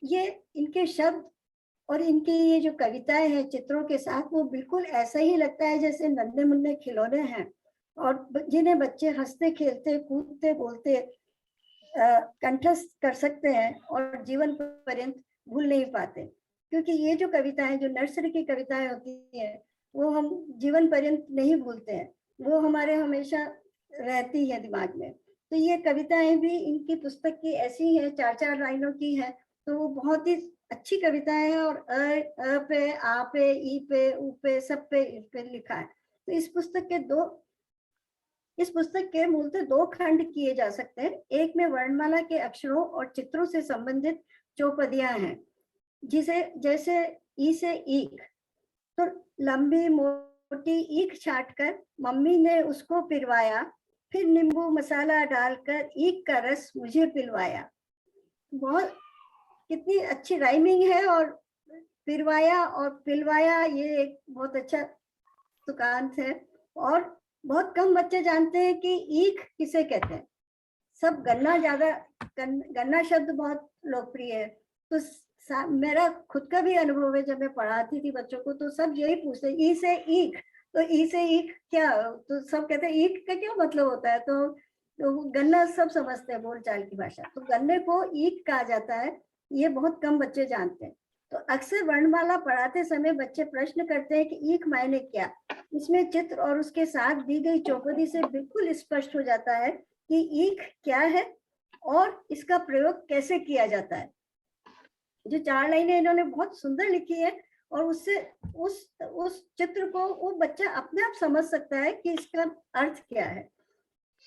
ये इनके शब्द और इनकी ये जो कविताएं हैं चित्रों के साथ, वो बिल्कुल ऐसा ही लगता है जैसे नन्हे मुन्ने खिलौने हैं, और जिन्हें बच्चे हंसते खेलते कूदते बोलते कंठस्थ कर सकते हैं और जीवन पर्यंत भूल नहीं पाते। क्योंकि ये जो कविताएं, जो नर्सरी की कविताएं होती हैं, वो हम जीवन पर्यंत नहीं भूलते हैं, वो हमारे हमेशा रहती है दिमाग में। तो ये कविताएं भी इनकी पुस्तक की ऐसी हैं, 4-4 लाइनों की है, तो वो बहुत ही अच्छी कविताएं हैं और अ पे, आ पे, ई पे, उ पे, सब पे लिखा है। तो इस पुस्तक के मूलतः 2 खंड किए जा सकते हैं। एक में वर्णमाला के अक्षरों और चित्रों से संबंधित चौपदियां हैं, जैसे ई से ईख, तो लंबी मोटी ईख छाटकर मम्मी ने उसको पिलवाया, फिर नींबू मसाला डालकर ईख का रस मुझे पिलवाया। बहुत कितनी अच्छी राइमिंग है। और पिलवाया और पिलवाया ये एक बहुत अच्छा तुकांत है। और बहुत कम बच्चे जानते हैं कि ईख किसे कहते हैं। सब गन्ना शब्द बहुत लोकप्रिय है। तो मेरा खुद का भी अनुभव है, जब मैं पढ़ाती थी बच्चों को तो सब यही पूछते ई से ईख, तो ई से ईख क्या, तो सब कहते हैं ईख का क्या मतलब होता है। तो गन्ना सब समझते हैं बोलचाल की भाषा, तो गन्ने को ईख कहा जाता है। ये बहुत कम बच्चे जानते हैं। तो अक्सर वर्णमाला पढ़ाते समय बच्चे प्रश्न करते हैं कि ईख मायने क्या। इसमें चित्र और उसके साथ दी गई चौपदी से बिल्कुल स्पष्ट हो जाता है कि ईख क्या है और इसका प्रयोग कैसे किया जाता है। जो 4 लाइनें इन्होंने बहुत सुंदर लिखी है और उससे उस चित्र को वो बच्चा अपने आप समझ सकता है कि इसका अर्थ क्या है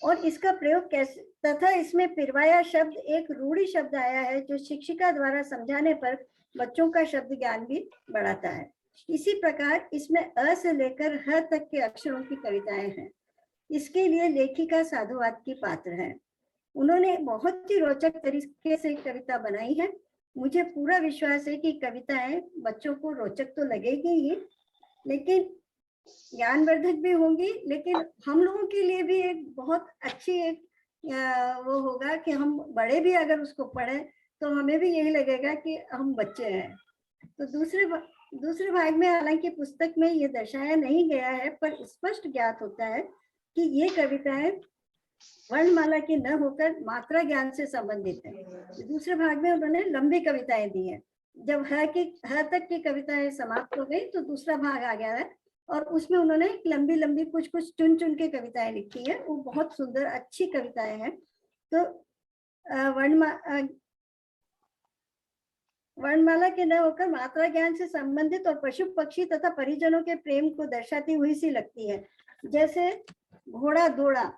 और इसका प्रयोग कैसे। तथा इसमें पिलवाया शब्द एक रूढ़ी शब्द आया है जो शिक्षिका द्वारा समझाने पर बच्चों का शब्द ज्ञान भी बढ़ाता है। इसी प्रकार इसमें अ से लेकर ह तक के अक्षरों की कविताएं हैं। इसके लिए लेखिका साधुवाद की पात्र है। उन्होंने बहुत ही रोचक तरीके से कविता बनाई है। मुझे पूरा विश्वास है कि कविताएं बच्चों को रोचक तो लगेगी ही, लेकिन ज्ञानवर्धक भी होंगी। लेकिन हम लोगों के लिए भी एक बहुत अच्छी एक वो होगा कि हम बड़े भी अगर उसको पढ़ें तो हमें भी यही लगेगा कि हम बच्चे हैं। तो दूसरे भाग में हालांकि पुस्तक में ये दर्शाया नहीं गया है, पर स्पष्ट ज्ञात होता है कि ये कविताएं वर्णमाला की न होकर मात्रा ज्ञान से संबंधित है। दूसरे भाग में उन्होंने लंबी कविताएं दी हैं। जब ह तक की कविताएं समाप्त हो गई तो दूसरा भाग आ गया है और उसमें उन्होंने लंबी कुछ चुन के कविताएं लिखी है। वो बहुत सुंदर अच्छी कविताएं हैं। तो वर्णमाला के न होकर मात्रा ज्ञान से संबंधित और पशु पक्षी तथा परिजनों के प्रेम को दर्शाती हुई सी लगती है। जैसे घोड़ा दौड़ा,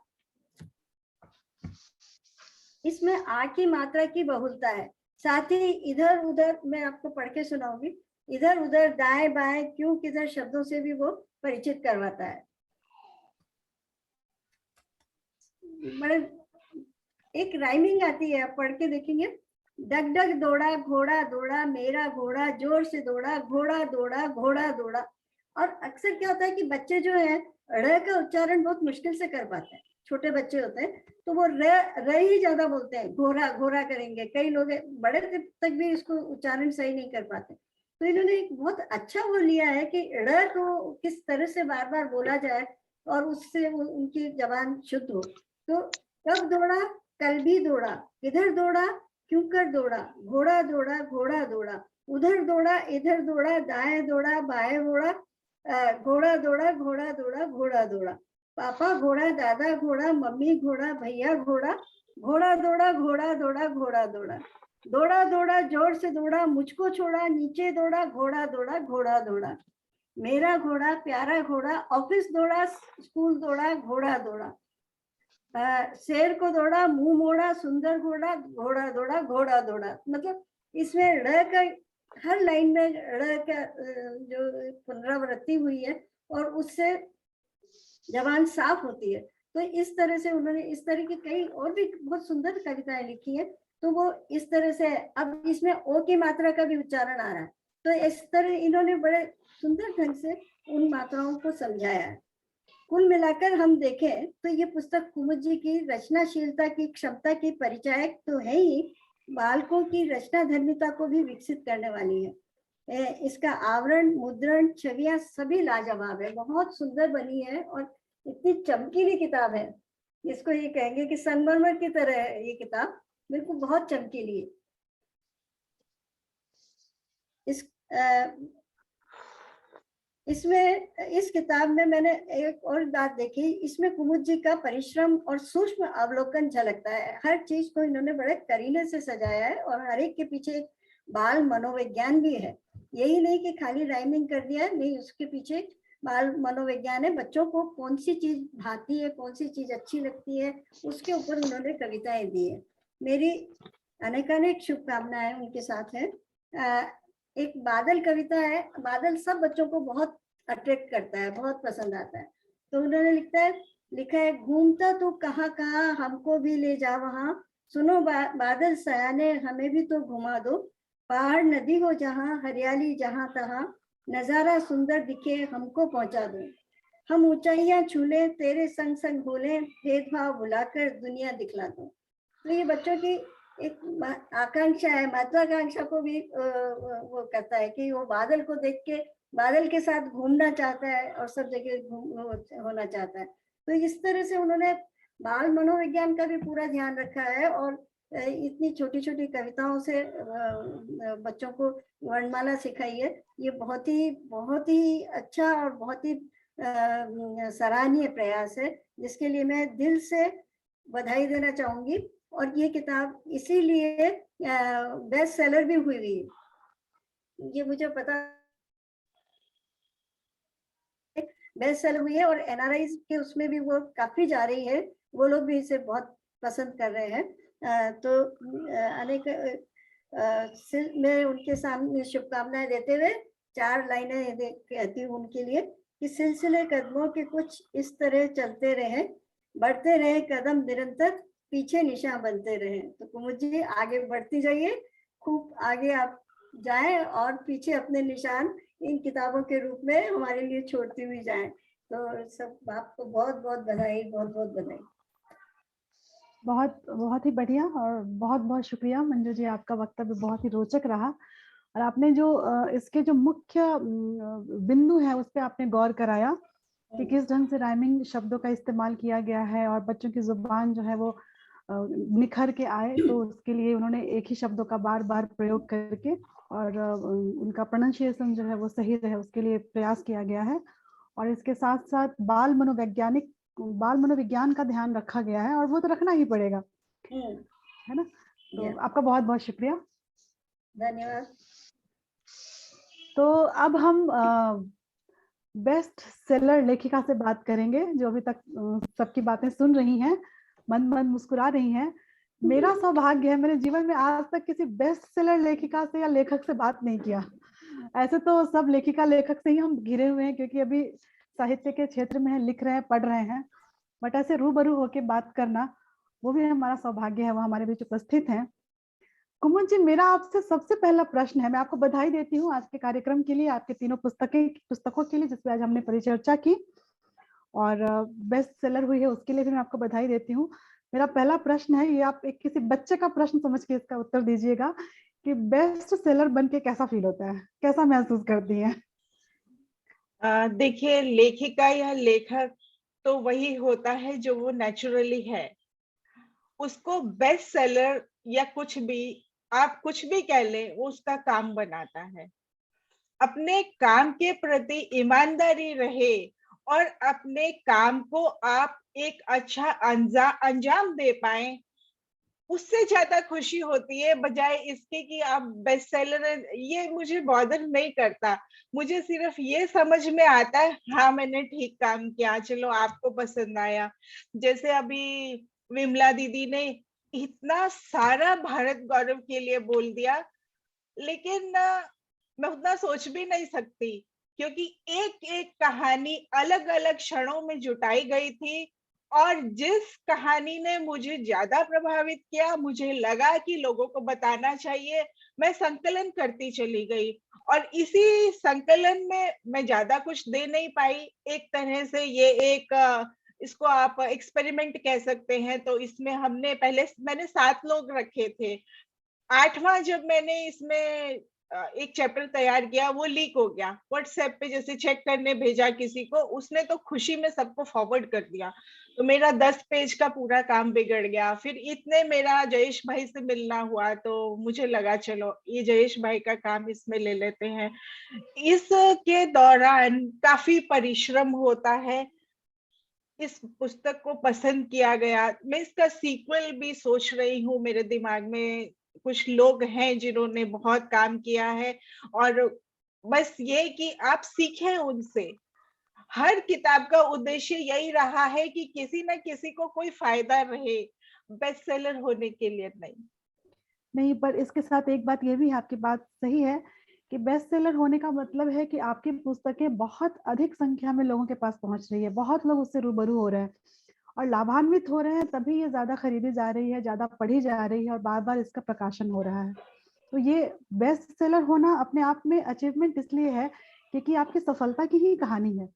इसमें आ की मात्रा की बहुलता है। साथ ही इधर उधर, मैं आपको पढ़ के सुनाऊंगी, इधर उधर दाएं बाएं क्यों किधर शब्दों से भी वो परिचित करवाता है। बड़े एक राइमिंग आती है, आप पढ़ के देखेंगे। डग डग दौड़ा घोड़ा दौड़ा, मेरा घोड़ा जोर से दौड़ा, घोड़ा दौड़ा घोड़ा दौड़ा। और अक्सर क्या होता है कि बच्चे जो है ड़ का उच्चारण बहुत मुश्किल से कर पाते हैं। छोटे बच्चे होते हैं तो वो र ही ज्यादा बोलते हैं, घोड़ा घोड़ा करेंगे। कई लोग बड़े तक भी इसको उच्चारण सही नहीं कर पाते। तो इन्होंने एक बहुत अच्छा वो लिया है कि ड़ को किस तरह से बार बार बोला जाए और उससे उनकी जबान शुद्ध हो। तो कब दौड़ा, कल भी दौड़ा, किधर दौड़ा, क्यों कर दौड़ा, घोड़ा दौड़ा घोड़ा दौड़ा, उधर दौड़ा इधर दौड़ा, दाएं दौड़ा बाएं दौड़ा, घोड़ा दौड़ा घोड़ा दौड़ा घोड़ा दौड़ा, पापा घोड़ा, दादा घोड़ा, मम्मी घोड़ा, भैया घोड़ा, घोड़ा दौड़ा घोड़ा दौड़ा घोड़ा दौड़ा, दौड़ा दौड़ा जोर से दौड़ा, मुझको छोड़ा, नीचे दौड़ा, घोड़ा दौड़ा घोड़ा दौड़ा, मेरा घोड़ा, प्यारा घोड़ा, ऑफिस दौड़ा, स्कूल दौड़ा, घोड़ा दौड़ा, शेर को दौड़ा, मुंह मोड़ा, सुंदर घोड़ा, घोड़ा दौड़ा घोड़ा दौड़ा। मतलब इसमें ड़ का हर लाइन में ड़ का जो पुनरावृत्ति हुई है और उससे जबान साफ होती है। तो इस तरह से उन्होंने इस तरह की कई और भी बहुत सुंदर कविताएं लिखी है। तो वो इस तरह से, अब इसमें ओ की मात्रा का भी उच्चारण आ रहा है, तो इस तरह इन्होंने बड़े सुंदर ढंग से उन मात्राओं को समझाया है। कुल मिलाकर हम देखें तो ये पुस्तक कुमुद जी की रचनाशीलता की क्षमता की परिचायक तो है ही, बालकों की रचना धर्मिता को भी विकसित करने वाली है। इसका आवरण, मुद्रण, छवियां सभी लाजवाब है, बहुत सुंदर बनी है और इतनी चमकीली किताब है। इसको ये कहेंगे कि संगमरमर की तरह है ये किताब, बिल्कुल बहुत चमकीली है। इसमें इस किताब में मैंने एक और बात देखी, इसमें कुमुद जी का परिश्रम और सूक्ष्म अवलोकन झलकता है। हर चीज को इन्होंने बड़े करीने से सजाया है और हर एक के पीछे एक बाल मनोविज्ञान भी है। यही नहीं कि खाली राइमिंग कर दिया, नहीं, उसके पीछे बाल मनोविज्ञान है। बच्चों को कौन सी चीज भाती है, कौन सी चीज अच्छी लगती है, उसके ऊपर उन्होंने कविताएं दी है। मेरी अनेकानेक शुभकामनाएं उनके साथ है। एक बादल कविता है। बादल सब बच्चों को बहुत अट्रैक्ट करता है, बहुत पसंद आता है। तो उन्होंने लिखा है, घूमता तो कहाँ कहाँ हमको भी ले जा वहाँ, सुनो बादल सयाने हमें भी तो घुमा दो, पहाड़ नदी हो जहाँ, हरियाली जहाँ तहाँ, नजारा सुंदर दिखे हमको पहुंचा दो, हम ऊंचाइयां छूले तेरे संग संग बोले, भेदभाव बुलाकर दुनिया दिखला दो। तो ये बच्चों की एक आकांक्षा है, महत्वाकांक्षा को भी वो करता है कि वो बादल को देख के बादल के साथ घूमना चाहता है और सब जगह होना चाहता है। तो इस तरह से उन्होंने बाल मनोविज्ञान का भी पूरा ध्यान रखा है और इतनी छोटी छोटी कविताओं से बच्चों को वर्णमाला सिखाई है। ये बहुत ही अच्छा और बहुत ही सराहनीय प्रयास है, जिसके लिए मैं दिल से बधाई देना चाहूंगी। और ये किताब इसीलिए बेस्ट सेलर भी हुई है, ये मुझे पता, बेस्ट सेलर हुई है और एनआरआई के उसमें भी वो काफी जा रही है, वो लोग भी इसे बहुत पसंद कर रहे हैं। तो अनेक मैं उनके सामने शुभकामनाएं देते हुए 4 लाइनें कहती हूँ उनके लिए कि सिलसिले कदमों के कुछ इस तरह चलते रहे, बढ़ते रहे कदम निरंतर, पीछे निशान बनते रहे। तो कुमुद जी आगे बढ़ती जाइए, खूब आगे आप जाएं और पीछे अपने निशान इन किताबों के रूप में हमारे लिए छोड़ती हुई जाएं। तो सब आपको बहुत बहुत बधाई, बहुत बहुत बधाई। बहुत ही बढ़िया और बहुत बहुत शुक्रिया मंजू जी, आपका वक्तव्य बहुत ही रोचक रहा और आपने जो इसके जो मुख्य बिंदु है उस पर आपने गौर कराया कि किस ढंग से राइमिंग शब्दों का इस्तेमाल किया गया है और बच्चों की जुबान जो है वो निखर के आए, तो उसके लिए उन्होंने एक ही शब्दों का बार बार प्रयोग करके और उनका प्रोनाउंसिएशन जो है वो सही रहे उसके लिए प्रयास किया गया है। और इसके साथ साथ बाल मनोविज्ञान का ध्यान रखा गया है और वो तो रखना ही पड़ेगा, है ना। तो आपका बहुत बहुत शुक्रिया, धन्यवाद। तो अब हम बेस्ट सेलर लेखिका से बात करेंगे, जो अभी तक सबकी बातें सुन रही हैं, मन मन मुस्कुरा रही हैं। मेरा सौभाग्य है, मेरे जीवन में आज तक किसी बेस्ट सेलर लेखिका से या लेखक से बात नहीं किया। ऐसे तो सब लेखिका लेखक से ही हम घिरे हुए हैं क्योंकि अभी साहित्य के क्षेत्र में लिख रहे हैं, पढ़ रहे हैं, बट ऐसे रूबरू होके बात करना वो भी हमारा सौभाग्य है, वो हमारे बीच उपस्थित हैं। कुमुद जी, मेरा आपसे सबसे पहला प्रश्न है, मैं आपको बधाई देती हूँ आज के कार्यक्रम के लिए, आपके तीनों पुस्तकों के लिए जिसपे आज हमने परिचर्चा की और बेस्ट सेलर हुई है उसके लिए भी मैं आपको बधाई देती हूँ। मेरा पहला प्रश्न है, ये आप एक किसी बच्चे का प्रश्न समझ के इसका उत्तर दीजिएगा कि बेस्ट सेलर बनके कैसा फील होता है, कैसा महसूस करती हैं? देखिए, लेखिका या लेखक तो वही होता है जो वो नेचुरली है। उसको बेस्ट सेलर या कुछ भी, आप कुछ भी कह लें, वो उसका काम बनाता है। अपने काम के प्रति ईमानदारी रहे और अपने काम को आप एक अच्छा अंजाम दे पाए, उससे ज्यादा खुशी होती है बजाय इसके कि आप बेस्ट सेलर। ये मुझे बॉदर नहीं करता, मुझे सिर्फ ये समझ में आता है हाँ मैंने ठीक काम किया, चलो आपको पसंद आया। जैसे अभी विमला दीदी ने इतना सारा भारत गौरव के लिए बोल दिया, लेकिन मैं उतना सोच भी नहीं सकती क्योंकि एक एक कहानी अलग अलग क्षणों में जुटाई गई थी और जिस कहानी ने मुझे ज्यादा प्रभावित किया, मुझे लगा कि लोगों को बताना चाहिए, मैं संकलन करती चली गई और इसी संकलन में मैं ज्यादा कुछ दे नहीं पाई। एक तरह से ये एक इसको आप एक्सपेरिमेंट कह सकते हैं। तो इसमें मैंने 7 लोग रखे थे। 8वां जब मैंने इसमें एक चैप्टर तैयार किया, वो लीक हो गया व्हाट्सएप पे, जैसे चेक करने भेजा किसी को, उसने तो खुशी में सबको फॉरवर्ड कर दिया, तो मेरा 10 पेज का पूरा काम बिगड़ गया। फिर इतने मेरा जयेश भाई से मिलना हुआ, तो मुझे लगा चलो ये जयेश भाई का काम इसमें ले लेते हैं। इसके दौरान काफी परिश्रम होता है। इस पुस्तक को पसंद किया गया, मैं इसका सीक्वल भी सोच रही हूँ, मेरे दिमाग में कुछ लोग हैं जिन्होंने बहुत काम किया है, और बस ये कि आप सीखें उनसे। हर किताब का उद्देश्य यही रहा है कि किसी न किसी को कोई फायदा रहे, बेस्ट सेलर होने के लिए नहीं, पर इसके साथ एक बात ये भी है, आपकी बात सही है कि बेस्ट सेलर होने का मतलब है कि आपकी पुस्तकें बहुत अधिक संख्या में लोगों के पास पहुंच रही है, बहुत लोग उससे रूबरू हो रहे हैं और लाभान्वित हो रहे हैं, तभी ये ज्यादा खरीदी जा रही है, ज्यादा पढ़ी जा रही है और बार बार इसका प्रकाशन हो रहा है। तो ये बेस्ट सेलर होना अपने आप में अचीवमेंट इसलिए है क्योंकि आपकी सफलता की ही कहानी है।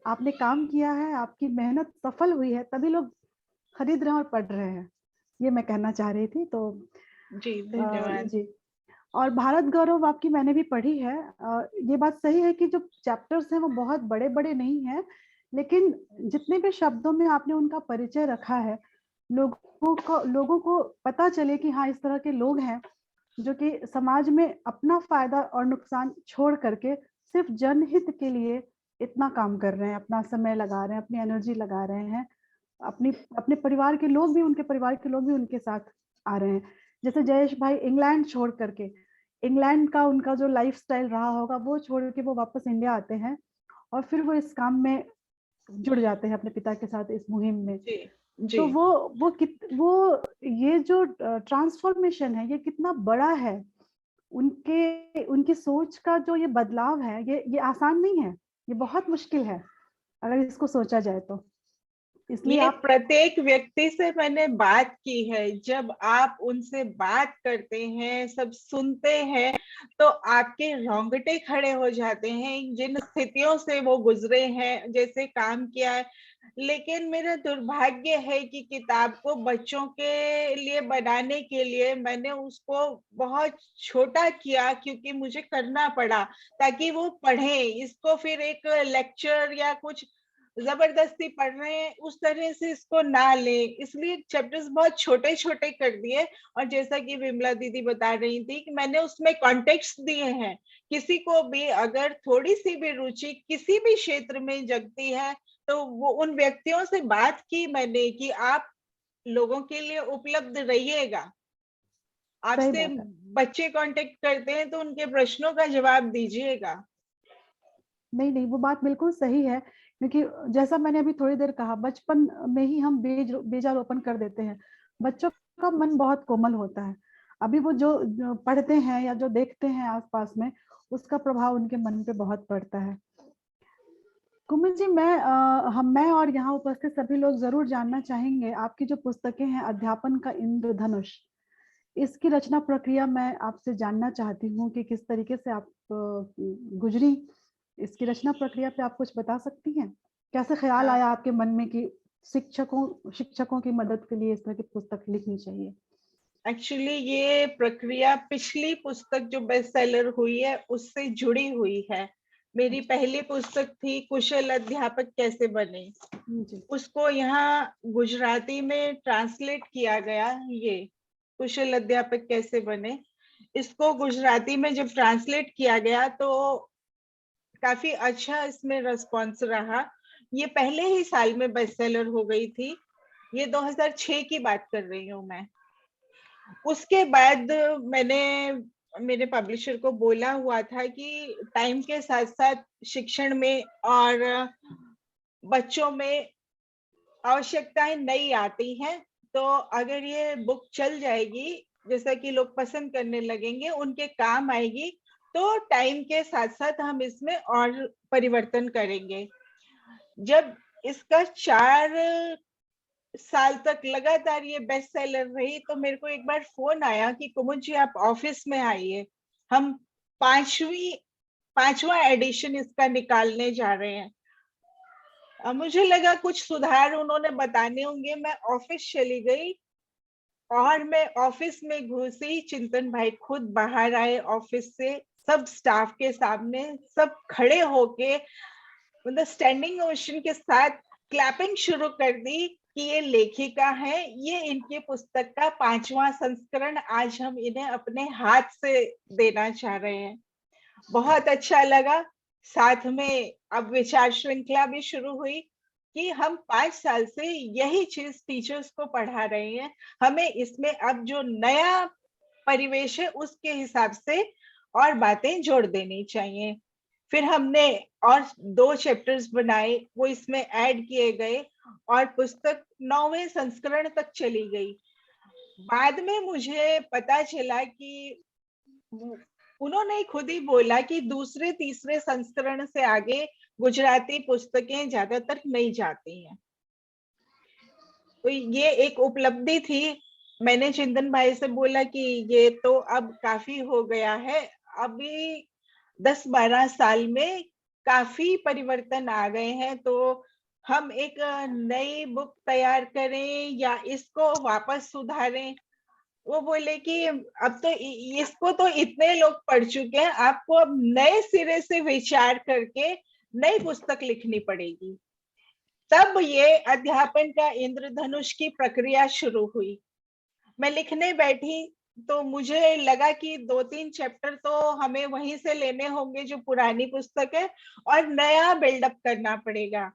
आपने काम किया है, आपकी मेहनत सफल हुई है, तभी लोग खरीद रहे हैं और पढ़ रहे हैं। ये मैं कहना चाह रही थी। तो जी, धन्यवाद। जी, और भारत गौरव आपकी मैंने भी पढ़ी है। ये बात सही है कि जो चैप्टर्स हैं वो बहुत बड़े बड़े नहीं हैं, लेकिन जितने भी शब्दों में आपने उनका परिचय रखा है, लोगों को पता चले कि हाँ, इस तरह के लोग हैं जो कि समाज में अपना फायदा और नुकसान छोड़ करके सिर्फ जनहित के लिए इतना काम कर रहे हैं, अपना समय लगा रहे हैं, अपनी एनर्जी लगा रहे हैं, अपने परिवार के लोग भी, उनके परिवार के लोग भी उनके साथ आ रहे हैं। जैसे जयेश भाई इंग्लैंड छोड़ करके, इंग्लैंड का उनका जो लाइफस्टाइल रहा होगा वो छोड़ के वो वापस इंडिया आते हैं और फिर वो इस काम में जुड़ जाते हैं अपने पिता के साथ इस मुहिम में। जी, जी। तो वो ये जो ट्रांसफॉर्मेशन है ये कितना बड़ा है, उनकी सोच का जो ये बदलाव है, ये आसान नहीं है, ये बहुत मुश्किल है अगर इसको सोचा जाए तो। इसलिए ये आप प्रत्येक व्यक्ति से मैंने बात की है, जब आप उनसे बात करते हैं, सब सुनते हैं, तो आपके रोंगटे खड़े हो जाते हैं, जिन स्थितियों से वो गुजरे हैं, जैसे काम किया है। लेकिन मेरा दुर्भाग्य है कि किताब को बच्चों के लिए बनाने के लिए मैंने उसको बहुत छोटा किया, क्योंकि मुझे करना पड़ा ताकि वो पढ़ें इसको, फिर एक लेक्चर या कुछ जबरदस्ती पढ़ रहे हैं उस तरह से इसको ना लें, इसलिए चैप्टर्स बहुत छोटे छोटे कर दिए। और जैसा कि विमला दीदी बता रही थी कि मैंने उसमें कॉन्टेक्स्ट दिए हैं, किसी को भी अगर थोड़ी सी भी रुचि किसी भी क्षेत्र में जगती है तो वो उन व्यक्तियों से बात की मैंने कि आप लोगों के लिए उपलब्ध रहिएगा। सही आपसे बात है। बच्चे कांटेक्ट करते हैं तो उनके प्रश्नों का जवाब दीजिएगा। नहीं, वो बात बिल्कुल सही है, क्योंकि जैसा मैंने अभी थोड़ी देर कहा, बचपन में ही हम बीजारोपण कर देते हैं। बच्चों का मन बहुत कोमल होता है, अभी वो जो पढ़ते हैं या जो देखते हैं आसपास में, उसका प्रभाव उनके मन पे बहुत पड़ता है। कुमिल जी, मैं और यहाँ उपस्थित सभी लोग जरूर जानना चाहेंगे, आपकी जो पुस्तकें हैं अध्यापन का इंद्रधनुष, इसकी रचना प्रक्रिया मैं आपसे जानना चाहती हूँ कि किस तरीके से आप गुजरी इसकी रचना प्रक्रिया पे। आप कुछ बता सकती हैं, कैसे ख्याल आया आपके मन में कि शिक्षकों की मदद के लिए इस तरह की पुस्तक लिखनी चाहिए? एक्चुअली ये प्रक्रिया पिछली पुस्तक जो बेस्ट सेलर हुई है उससे जुड़ी हुई है। मेरी पहली पुस्तक थी कुशल अध्यापक कैसे बने, उसको यहाँ गुजराती में ट्रांसलेट किया गया। ये कुशल अध्यापक कैसे बने, इसको गुजराती में जब ट्रांसलेट किया गया तो काफी अच्छा इसमें रिस्पॉन्स रहा। ये पहले ही साल में बेस्ट सेलर हो गई थी, ये 2006 की बात कर रही हूँ मैं। उसके बाद मैंने मेरे पब्लिशर को बोला हुआ था कि टाइम के साथ साथ शिक्षण में और बच्चों में आवश्यकताएं नई आती हैं, तो अगर ये बुक चल जाएगी, जैसा कि लोग पसंद करने लगेंगे, उनके काम आएगी, तो टाइम के साथ साथ हम इसमें और परिवर्तन करेंगे। जब इसका 4 साल तक लगातार ये बेस्ट सेलर रही तो मेरे को एक बार फोन आया कि कुमुद जी आप ऑफिस में आइए, हम पांचवा एडिशन इसका निकालने जा रहे हैं। मुझे लगा कुछ सुधार उन्होंने बताने होंगे। मैं ऑफिस चली गई और मैं ऑफिस में घुसी, चिंतन भाई खुद बाहर आए ऑफिस से, सब स्टाफ के सामने, सब खड़े होके मतलब स्टैंडिंग ओवेशन के साथ क्लैपिंग शुरू कर दी कि ये लेखिका है, ये इनकी पुस्तक का 5वां संस्करण आज हम इन्हें अपने हाथ से देना चाह रहे हैं। बहुत अच्छा लगा। साथ में अब विचार श्रृंखला भी शुरू हुई कि हम 5 साल से यही चीज टीचर्स को पढ़ा रहे हैं, हमें इसमें अब जो नया परिवेश है उसके हिसाब से और बातें जोड़ देनी चाहिए। फिर हमने और 2 चैप्टर्स बनाए, वो इसमें ऐड किए गए और पुस्तक 9वें संस्करण तक चली गई। बाद में मुझे पता चला कि उन्होंने खुद ही बोला कि दूसरे तीसरे संस्करण से आगे गुजराती पुस्तकें ज्यादातर नहीं जाती हैं। तो ये एक उपलब्धि थी। मैंने चिंतन भाई से बोला कि ये तो अब काफी हो गया है, अभी 10-12 साल में काफी परिवर्तन आ गए हैं, तो हम एक नई बुक तैयार करें या इसको वापस सुधारें। वो बोले कि अब तो इसको तो इतने लोग पढ़ चुके हैं, आपको अब नए सिरे से विचार करके नई पुस्तक लिखनी पड़ेगी। तब ये अध्यापन का इंद्रधनुष की प्रक्रिया शुरू हुई। मैं लिखने बैठी तो मुझे लगा कि 2-3 चैप्टर तो हमें वहीं से लेने होंगे जो पुरानी पुस्तक है, और नया बिल्डअप करना पड़ेगा।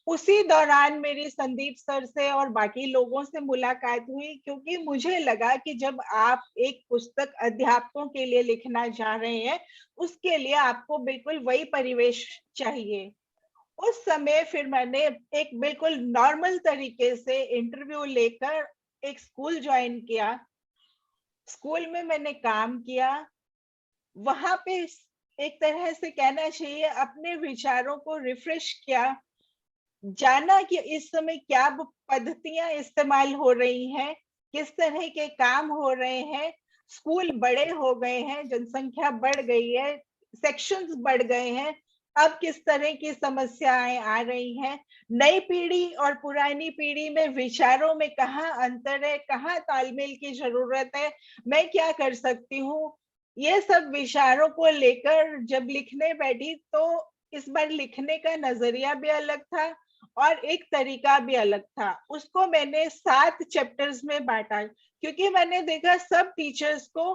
उसी दौरान मेरी संदीप सर से और बाकी लोगों से मुलाकात हुई, क्योंकि मुझे लगा कि जब आप एक पुस्तक अध्यापकों के लिए लिखना चाह रहे हैं, उसके लिए आपको बिल्कुल वही परिवेश चाहिए। उस समय फिर मैंने एक बिल्कुल नॉर्मल तरीके से इंटरव्यू लेकर एक स्कूल ज्वाइन किया। स्कूल में मैंने काम किया, वहां पे एक तरह से कहना चाहिए अपने विचारों को रिफ्रेश किया, जाना कि इस समय क्या पद्धतियां इस्तेमाल हो रही हैं, किस तरह के काम हो रहे हैं। स्कूल बड़े हो गए हैं, जनसंख्या बढ़ गई है, सेक्शंस बढ़ गए हैं, अब किस तरह की समस्याएं आ रही हैं, नई पीढ़ी और पुरानी पीढ़ी में विचारों में कहाँ अंतर है, कहाँ तालमेल की जरूरत है, मैं क्या कर सकती हूँ। ये सब विचारों को लेकर जब लिखने बैठी तो इस बार लिखने का नजरिया भी अलग था और एक तरीका भी अलग था। उसको मैंने 7 चैप्टर्स में बांटा, क्योंकि मैंने देखा सब टीचर्स को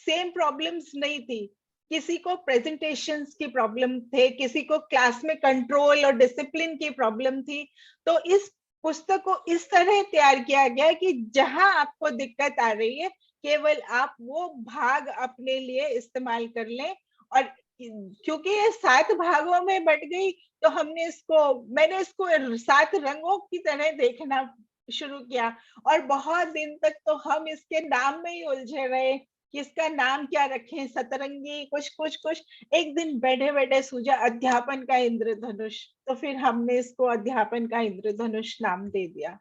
सेम प्रॉब्लम्स नहीं थी। किसी को प्रेजेंटेशंस की प्रॉब्लम थे, किसी को क्लास में कंट्रोल और डिसिप्लिन की प्रॉब्लम थी। तो इस पुस्तक को इस तरह तैयार किया गया कि जहां आपको दिक्कत आ रही है, केवल आप वो भाग अपने लिए इस्तेमाल कर लें। और क्योंकि ये 7 भागों में बट गई, तो मैंने इसको 7 रंगों की तरह देखना शुरू किया। और बहुत दिन तक तो हम इसके नाम में ही उलझे रहे कि इसका नाम क्या रखें, सतरंगी कुछ। एक दिन बैठे बैठे सूझा अध्यापन का इंद्रधनुष, तो फिर हमने इसको अध्यापन का इंद्रधनुष नाम दे दिया।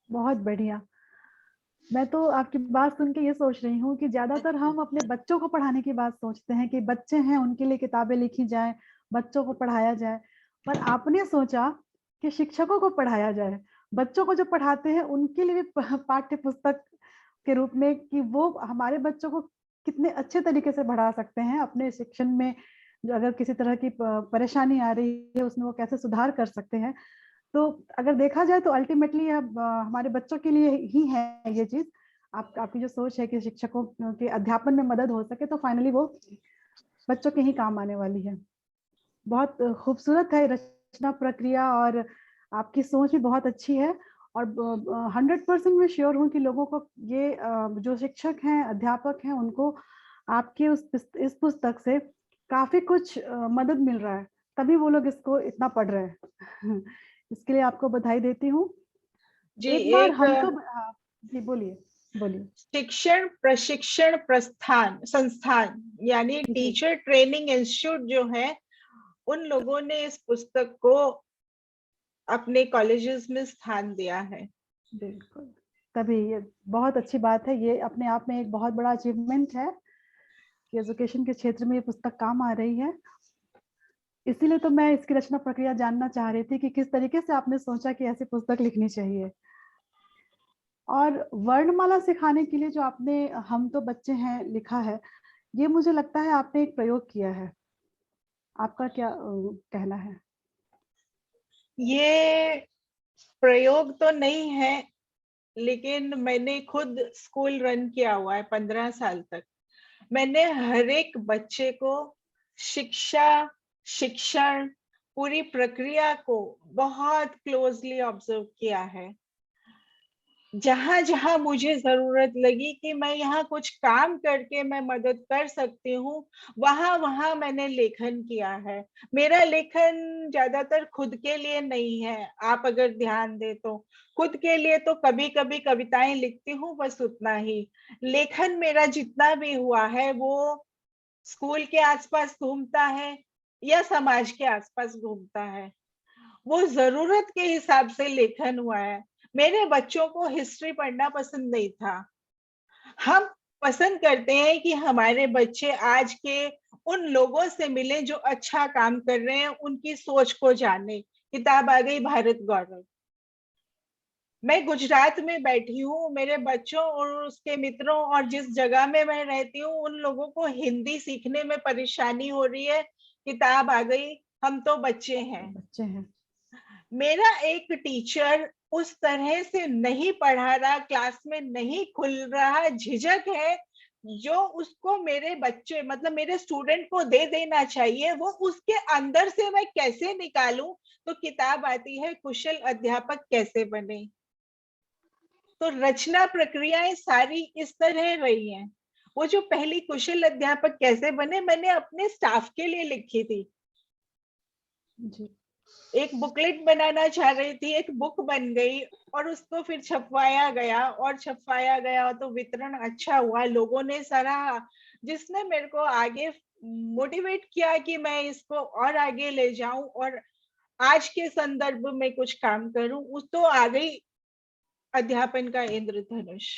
बहुत बढ़िया। मैं तो आपकी बात सुन के ये सोच रही हूँ कि ज्यादातर हम अपने बच्चों को पढ़ाने की बात सोचते हैं कि बच्चे हैं, उनके लिए किताबें लिखी जाए, बच्चों को पढ़ाया जाए, पर आपने सोचा कि शिक्षकों को पढ़ाया जाए, बच्चों को जो पढ़ाते हैं उनके लिए भी पाठ्य पुस्तक के रूप में, कि वो हमारे बच्चों को कितने अच्छे तरीके से बढ़ा सकते हैं अपने शिक्षण में। जो अगर किसी तरह की परेशानी आ रही है उसमें वो कैसे सुधार कर सकते हैं। तो अगर देखा जाए तो अल्टीमेटली अब हमारे बच्चों के लिए ही है ये चीज। आपकी जो सोच है कि शिक्षकों के अध्यापन में मदद हो सके, तो फाइनली वो बच्चों के ही काम आने वाली है। बहुत खूबसूरत है रचना प्रक्रिया, और आपकी सोच भी बहुत अच्छी है। और 100% मैं श्योर हूँ कि लोगों को ये जो शिक्षक हैं, अध्यापक हैं, उनको आपके इस पुस्तक से काफी कुछ मदद मिल रहा है, तभी वो लोग इसको इतना पढ़ रहे हैं। इसके लिए आपको बधाई देती हूँ। जी, एक बार हम तो जी बोलिए। शिक्षण प्रशिक्षण संस्थान यानी टीचर ट्रेनिंग इंस्टीट्यूट जो है, उन लोगों ने इस पुस्तक को अपने कॉलेजेस में स्थान दिया है। बिल्कुल, तभी ये बहुत अच्छी बात है। ये अपने आप में एक बहुत बड़ा अचीवमेंट है कि एजुकेशन के क्षेत्र में ये पुस्तक काम आ रही है। इसीलिए तो मैं इसकी रचना प्रक्रिया जानना चाह रही थी कि किस तरीके से आपने सोचा कि ऐसी पुस्तक लिखनी चाहिए। और वर्णमाला सिखाने के लिए जो आपने हम तो बच्चे हैं लिखा है, ये मुझे लगता है आपने एक प्रयोग किया है। आपका क्या कहना है? ये प्रयोग तो नहीं है, लेकिन मैंने खुद स्कूल रन किया हुआ है 15 साल तक। मैंने हर एक बच्चे को शिक्षण पूरी प्रक्रिया को बहुत क्लोजली ऑब्जर्व किया है। जहां जहां मुझे जरूरत लगी कि मैं यहाँ कुछ काम करके मैं मदद कर सकती हूँ, वहां वहां मैंने लेखन किया है। मेरा लेखन ज्यादातर खुद के लिए नहीं है, आप अगर ध्यान दे तो खुद के लिए तो कभी कभी कविताएं लिखती हूँ, बस उतना ही। लेखन मेरा जितना भी हुआ है वो स्कूल के आसपास घूमता है या समाज के आसपास घूमता है, वो जरूरत के हिसाब से लेखन हुआ है। मेरे बच्चों को हिस्ट्री पढ़ना पसंद नहीं था। हम पसंद करते हैं कि हमारे बच्चे आज के उन लोगों से मिले जो अच्छा काम कर रहे हैं, उनकी सोच को जाने। किताब आ गई भारत गौरव। मैं गुजरात में बैठी हूँ, मेरे बच्चों और उसके मित्रों और जिस जगह में मैं रहती हूँ उन लोगों को हिंदी सीखने में परेशानी हो रही है। किताब आ गई, हम तो बच्चे हैं। बच्चे हैं। मेरा एक टीचर उस तरह से नहीं पढ़ा रहा, क्लास में नहीं खुल रहा, झिझक है जो उसको मेरे बच्चे मतलब मेरे स्टूडेंट को दे देना चाहिए, वो उसके अंदर से मैं कैसे निकालूं। तो किताब आती है कुशल अध्यापक कैसे बने। तो रचना प्रक्रियाएं सारी इस तरह रही हैं। वो जो पहली कुशल अध्यापक कैसे बने मैंने अपने स्टाफ के लिए लिखी थी। जी। एक बुकलेट बनाना चाह रही थी, एक बुक बन गई और उसको फिर छपवाया गया तो वितरण अच्छा हुआ, लोगों ने सराहा, जिसने मेरे को आगे मोटिवेट किया कि मैं इसको और आगे ले जाऊं और आज के संदर्भ में कुछ काम करूं। उस तो आ गई अध्यापन का इंद्रधनुष।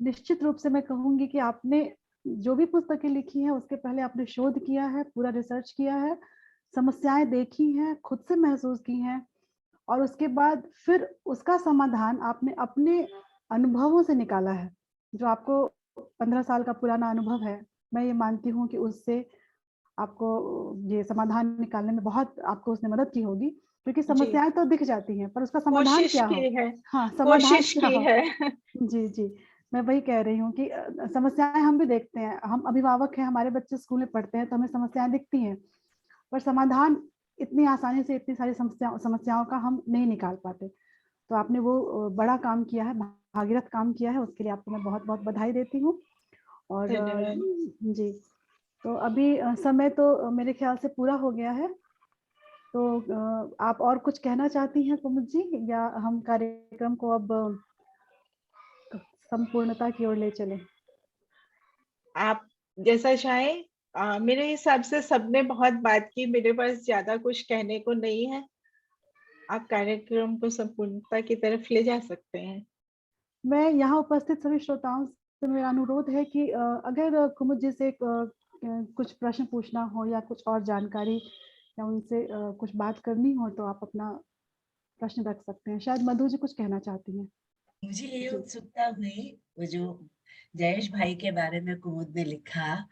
निश्चित रूप से मैं कहूंगी कि आपने जो भी पुस्तकें लिखी हैं उसके पहले आपने शोध किया है, पूरा रिसर्च किया है, समस्याएं देखी हैं, खुद से महसूस की हैं और उसके बाद फिर उसका समाधान आपने अपने अनुभवों से निकाला है। जो आपको 15 साल का पुराना अनुभव है, मैं ये मानती हूँ कि उससे आपको ये समाधान निकालने में बहुत आपको उसने मदद की होगी, क्योंकि समस्याएं तो दिख जाती हैं पर उसका समाधान कोशिश क्या हो। की है, हाँ, समाधान कोशिश क्या की हो। है। जी जी, मैं वही कह रही हूँ कि समस्याएं हम भी देखते हैं, हम अभिभावक हैं, हमारे बच्चे स्कूल में पढ़ते हैं तो हमें समस्याएं दिखती हैं, पर समाधान इतनी आसानी से इतनी सारी समस्याओं का हम नहीं निकाल पाते। तो आपने वो बड़ा काम किया है, भागीरथ काम किया है, उसके लिए आपको मैं बहुत बहुत बधाई देती हूँ। और जी, तो अभी समय तो मेरे ख्याल से पूरा हो गया है, तो आप और कुछ कहना चाहती हैं कुमुद जी, या हम कार्यक्रम को अब संपूर्णता की ओर ले चलें? आप जैसा चाहें। मेरे हिसाब से सबने बहुत बात की, मेरे पास ज्यादा कुछ कहने को नहीं है। आप कार्यक्रम को संपूर्णता की तरफ ले जा सकते हैं। मैं यहाँ उपस्थित सभी श्रोताओं से मेरा अनुरोध है कि अगर कुमुद जी से कुछ प्रश्न पूछना हो या कुछ और जानकारी या उनसे कुछ बात करनी हो तो आप अपना प्रश्न रख सकते हैं। शायद मधु जी कुछ कहना चाहती हैं। मुझे ये उत्सुकता हुई, वो जो जयेश भाई के बारे में कुमुद ने लिखा,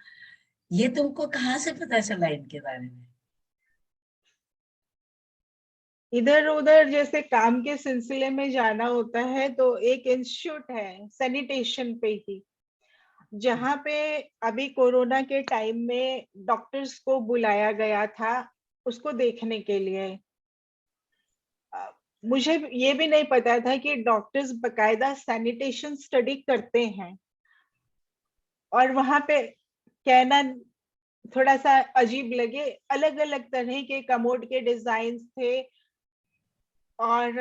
ये तुमको कहाँ से पता चला इनके बारे में? इधर उधर जैसे काम के सिलसिले में जाना होता है तो एक इंस्टीट्यूट है सैनिटेशन पे ही, जहाँ पे अभी कोरोना के टाइम में डॉक्टर्स को बुलाया गया था उसको देखने के लिए। मुझे ये भी नहीं पता था कि डॉक्टर्स बकायदा सैनिटेशन स्टडी करते हैं। और वहां पे कहना थोड़ा सा अजीब लगे, अलग अलग तरह के कमोड के डिजाइन थे और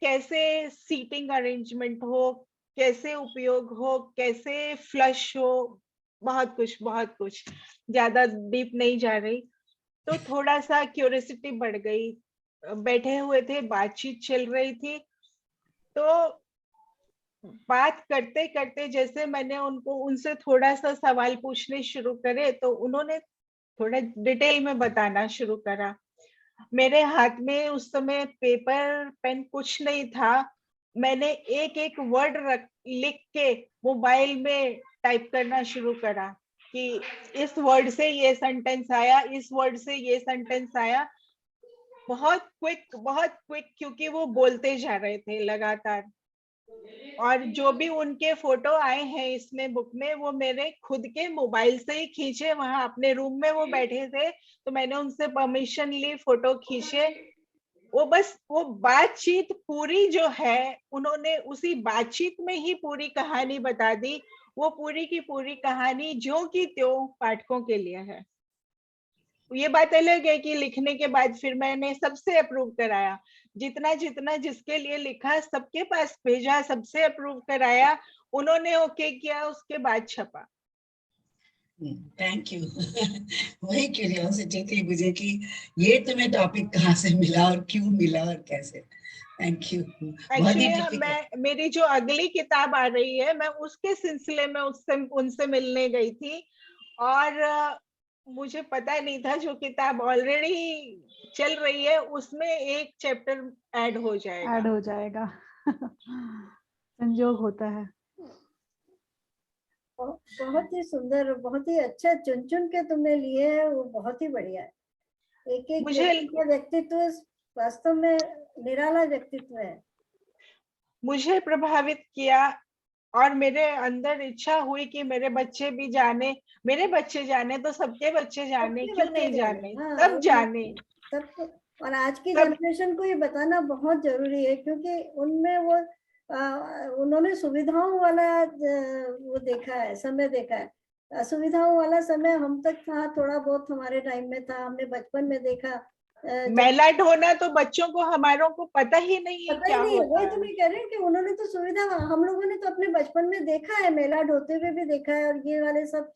कैसे सीटिंग अरेंजमेंट हो, कैसे उपयोग हो, कैसे फ्लश हो, बहुत कुछ ज्यादा डीप नहीं जा रही। तो थोड़ा सा क्यूरियोसिटी बढ़ गई, बैठे हुए थे, बातचीत चल रही थी, तो बात करते करते जैसे मैंने उनसे थोड़ा सा सवाल पूछने शुरू करे तो उन्होंने थोड़ा डिटेल में बताना शुरू करा। मेरे हाथ में उस समय पेपर पेन कुछ नहीं था, मैंने एक एक वर्ड लिख के मोबाइल में टाइप करना शुरू करा कि इस वर्ड से ये सेंटेंस आया, इस वर्ड से ये सेंटेंस आया। बहुत क्विक क्योंकि वो बोलते जा रहे थे लगातार। और जो भी उनके फोटो आए हैं इसमें बुक में वो मेरे खुद के मोबाइल से ही खींचे, वहां अपने रूम में वो बैठे थे तो मैंने उनसे परमिशन ली, फोटो खींचे वो बस वो बातचीत पूरी जो है, उन्होंने उसी बातचीत में ही पूरी कहानी बता दी। वो पूरी की पूरी कहानी ज्यों की त्यों पाठकों के लिए है। ये बात अलग है कि लिखने के बाद फिर मैंने सबसे अप्रूव कराया, जितना जितना जिसके लिए लिखा सबके पास भेजा, सबसे अप्रूव कराया, उन्होंने ओके किया, उसके बाद छपा। Thank you. वही क्यूरियोसिटी थी मुझे कि ये तुम्हें टॉपिक कहाँ से मिला और क्यों मिला और कैसे। Thank you. एक्चुअली मेरी जो अगली किताब आ रही है, मैं उसके सिलसिले में उनसे मिलने गई थी, और मुझे पता नहीं था जो किताब ऑलरेडी चल रही है उसमें एक चैप्टर ऐड हो जाएगा। संयोग होता है। बहुत ही सुंदर, बहुत ही अच्छा चुन चुन के तुमने लिए है, वो बहुत ही बढ़िया है। एक एक व्यक्तित्व वास्तव में निराला व्यक्तित्व है। मुझे प्रभावित किया, और मेरे अंदर इच्छा हुई कि मेरे बच्चे भी जाने, मेरे बच्चे जाने तो सबके बच्चे जाने, क्यों नहीं जाने, सब जाने, सबको। और आज की जनरेशन को ये बताना बहुत जरूरी है, क्योंकि उनमें वो उन्होंने सुविधाओं वाला वो देखा है, समय देखा है। असुविधाओं वाला समय हम तक था, थोड़ा बहुत हमारे टाइम में था, हमने बचपन में देखा। मेला ढोना तो बच्चों को, हमारों को पता ही नहीं है क्या होता है। वही तो मैं कह रही हूँ कि उन्होंने तो सुविधा, हम लोगों ने तो अपने बचपन में देखा है, मेला ढोते हुए भी देखा है, और ये वाले सब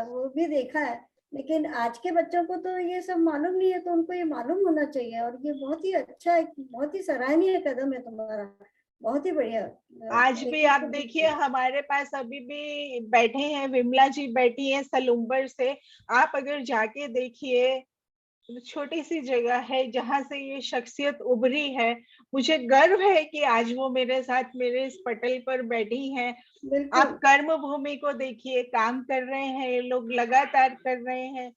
वो भी देखा है। लेकिन आज के बच्चों को तो ये सब मालूम नहीं है, तो उनको ये मालूम होना चाहिए। और ये बहुत ही अच्छा, बहुत ही सराहनीय कदम है तुम्हारा, बहुत ही बढ़िया। आज भी आप देखिए, हमारे पास अभी भी बैठे हैं, विमला जी बैठी हैं सलूम्बर से। आप अगर जाके देखिए, छोटी सी जगह है जहां से ये शख्सियत उभरी है। मुझे गर्व है कि आज वो मेरे साथ मेरे इस पटल पर बैठी हैं। आप कर्म भूमि को देखिए, काम कर रहे हैं ये लोग, लगातार कर रहे हैं।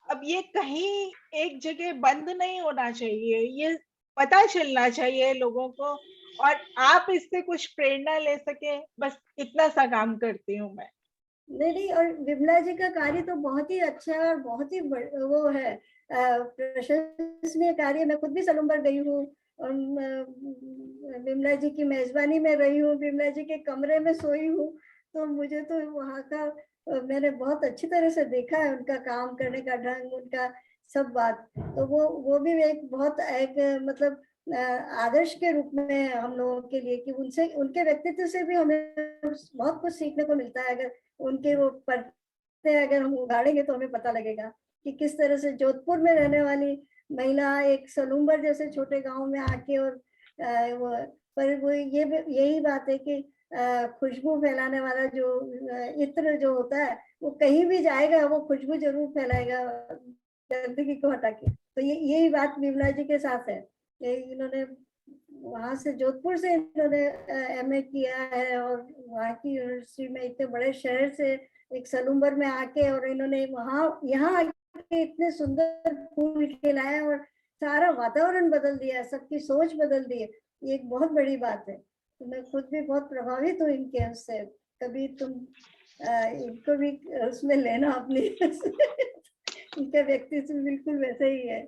अब ये कहीं एक जगह बंद नहीं होना चाहिए, ये पता चलना चाहिए लोगों को, और आप इससे कुछ प्रेरणा ले सके, बस इतना सा काम करती हूँ मैं। नहीं, और विमला जी का कार्य तो बहुत ही अच्छा है, और बहुत ही वो है, प्रशंसनीय कार्य। मैं खुद भी सलूम्बर गई हूँ, और विमला जी की मेजबानी में रही हूँ, विमला जी के कमरे में सोई हूँ। तो मुझे तो वहाँ का मैंने बहुत अच्छी तरह से देखा है, उनका काम करने का ढंग, उनका सब बात। तो वो भी एक बहुत एक मतलब आदर्श के रूप में हम लोगों के लिए, कि उनसे, उनके व्यक्तित्व से भी हमें बहुत कुछ सीखने को मिलता है। अगर उनके वो पढ़ते अगर हम उगाड़ेंगे तो हमें पता लगेगा कि किस तरह से जोधपुर में रहने वाली महिला एक सलूम्बर जैसे छोटे गांव में आके, और वो पर वो यही बात है कि खुशबू फैलाने वाला जो इत्र जो होता है, वो कहीं भी जाएगा, वो खुशबू जरूर फैलाएगा गंदगी को हटा के। तो यही बात विमला जी के साथ है। इन्होंने वहां से, जोधपुर से इन्होंने एमए किया है, और वहाँ की यूनिवर्सिटी में, इतने बड़े शहर से एक सलूम्बर में आके, और इन्होंने यहाँ आके इतने सुंदर फूल खिलाए, और सारा वातावरण बदल दिया, सबकी सोच बदल दी है। ये एक बहुत बड़ी बात है। तो मैं खुद भी बहुत प्रभावित हूँ इनके उससे। कभी तुम इनको भी उसमें लेना अपनी इनका व्यक्तित्व बिल्कुल वैसे ही है।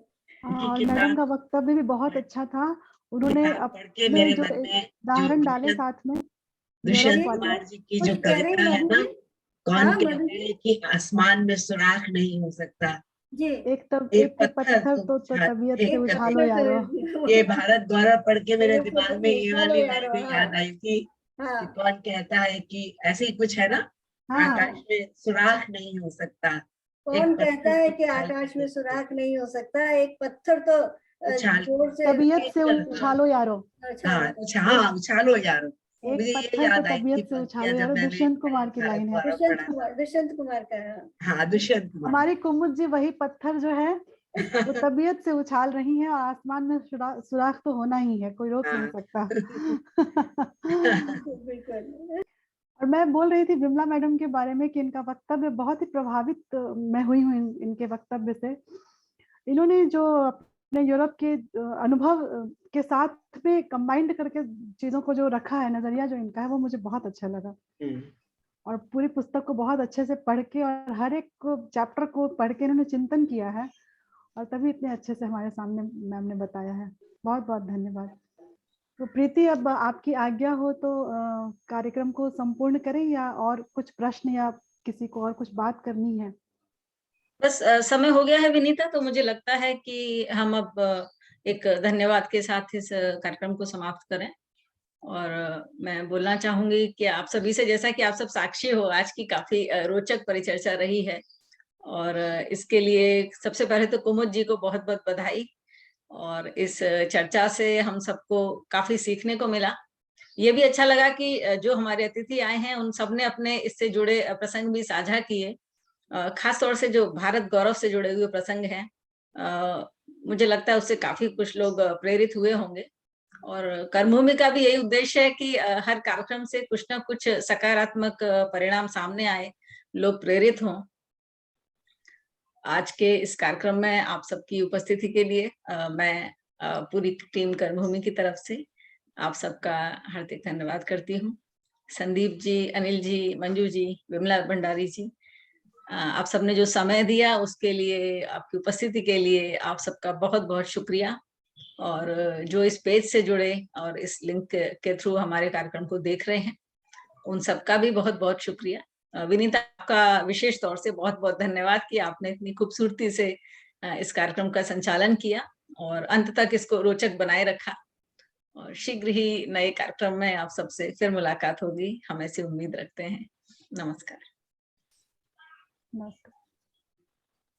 और मैडम का वक्तव्य भी बहुत अच्छा था। उन्होंने अपने जो उदाहरण डाले साथ में, दुष्यंत कुमार जी की जो कविता है ना, कौन कहते हैं कि आसमान में सुराख नहीं हो सकता, जी, एक पत्थर तो तबीयत से उछालो यारो। ये भारत गौरव पढ़ के मेरे दिमाग में ये वाली लाइन भी याद आई थी कि कौन कहता है कि ऐसे ही कुछ है ना, आकाश में सुराख नहीं हो सकता। कौन कहता है कि आकाश में सुराख नहीं हो सकता, एक पत्थर तो जोर से तबीयत से उछालो यारो। हाँ, उछालो यारो। एक पत्थर तो तबीयत से उछालो यारो, दुष्यंत कुमार की लाइन है। दुष्यंत कुमार का। हाँ, दुष्यंत कुमार। हमारी कुमुद जी वही पत्थर जो है वो तबीयत से उछाल रही है, और आसमान में सुराख तो होना ही है, कोई रोक नहीं सकता। और मैं बोल रही थी विमला मैडम के बारे में कि इनका वक्तव्य बहुत ही प्रभावित मैं हुई हूँ इनके वक्तव्य से। इन्होंने जो अपने यूरोप के अनुभव के साथ में कंबाइंड करके चीजों को जो रखा है, नजरिया जो इनका है, वो मुझे बहुत अच्छा लगा। और पूरी पुस्तक को बहुत अच्छे से पढ़ के, और हर एक चैप्टर को पढ़ के इन्होंने चिंतन किया है, और तभी इतने अच्छे से हमारे सामने मैम ने बताया है। बहुत बहुत धन्यवाद। तो प्रीति, अब आपकी आज्ञा हो तो कार्यक्रम को संपूर्ण करें या और कुछ प्रश्न या किसी को और कुछ बात करनी है? बस समय हो गया है विनीता, तो मुझे लगता है कि हम अब एक धन्यवाद के साथ इस कार्यक्रम को समाप्त करें। और मैं बोलना चाहूंगी कि आप सभी से, जैसा कि आप सब साक्षी हो, आज की काफी रोचक परिचर्चा रही है। और इसके लिए सबसे पहले तो कुमुद जी को बहुत बहुत बधाई। और इस चर्चा से हम सबको काफी सीखने को मिला। ये भी अच्छा लगा कि जो हमारे अतिथि आए हैं उन सब ने अपने इससे जुड़े प्रसंग भी साझा किए। खास तौर से जो भारत गौरव से जुड़े हुए प्रसंग हैं, मुझे लगता है उससे काफी कुछ लोग प्रेरित हुए होंगे। और कर्मभूमि का भी यही उद्देश्य है कि हर कार्यक्रम से कुछ ना कुछ सकारात्मक परिणाम सामने आए, लोग प्रेरित हों। आज के इस कार्यक्रम में आप सबकी उपस्थिति के लिए मैं पूरी टीम कर्मभूमि की तरफ से आप सबका हार्दिक धन्यवाद करती हूँ। संदीप जी, अनिल जी, मंजू जी, विमला भंडारी जी, आप सबने जो समय दिया उसके लिए, आपकी उपस्थिति के लिए आप सबका बहुत बहुत शुक्रिया। और जो इस पेज से जुड़े और इस लिंक के थ्रू हमारे कार्यक्रम को देख रहे हैं, उन सबका भी बहुत बहुत शुक्रिया। विनीता, आपका विशेष तौर से बहुत बहुत धन्यवाद कि आपने इतनी खूबसूरती से इस कार्यक्रम का संचालन किया और अंत तक इसको रोचक बनाए रखा। और शीघ्र ही नए कार्यक्रम में आप सबसे फिर मुलाकात होगी, हम ऐसी उम्मीद रखते हैं। नमस्कार। नमस्कार।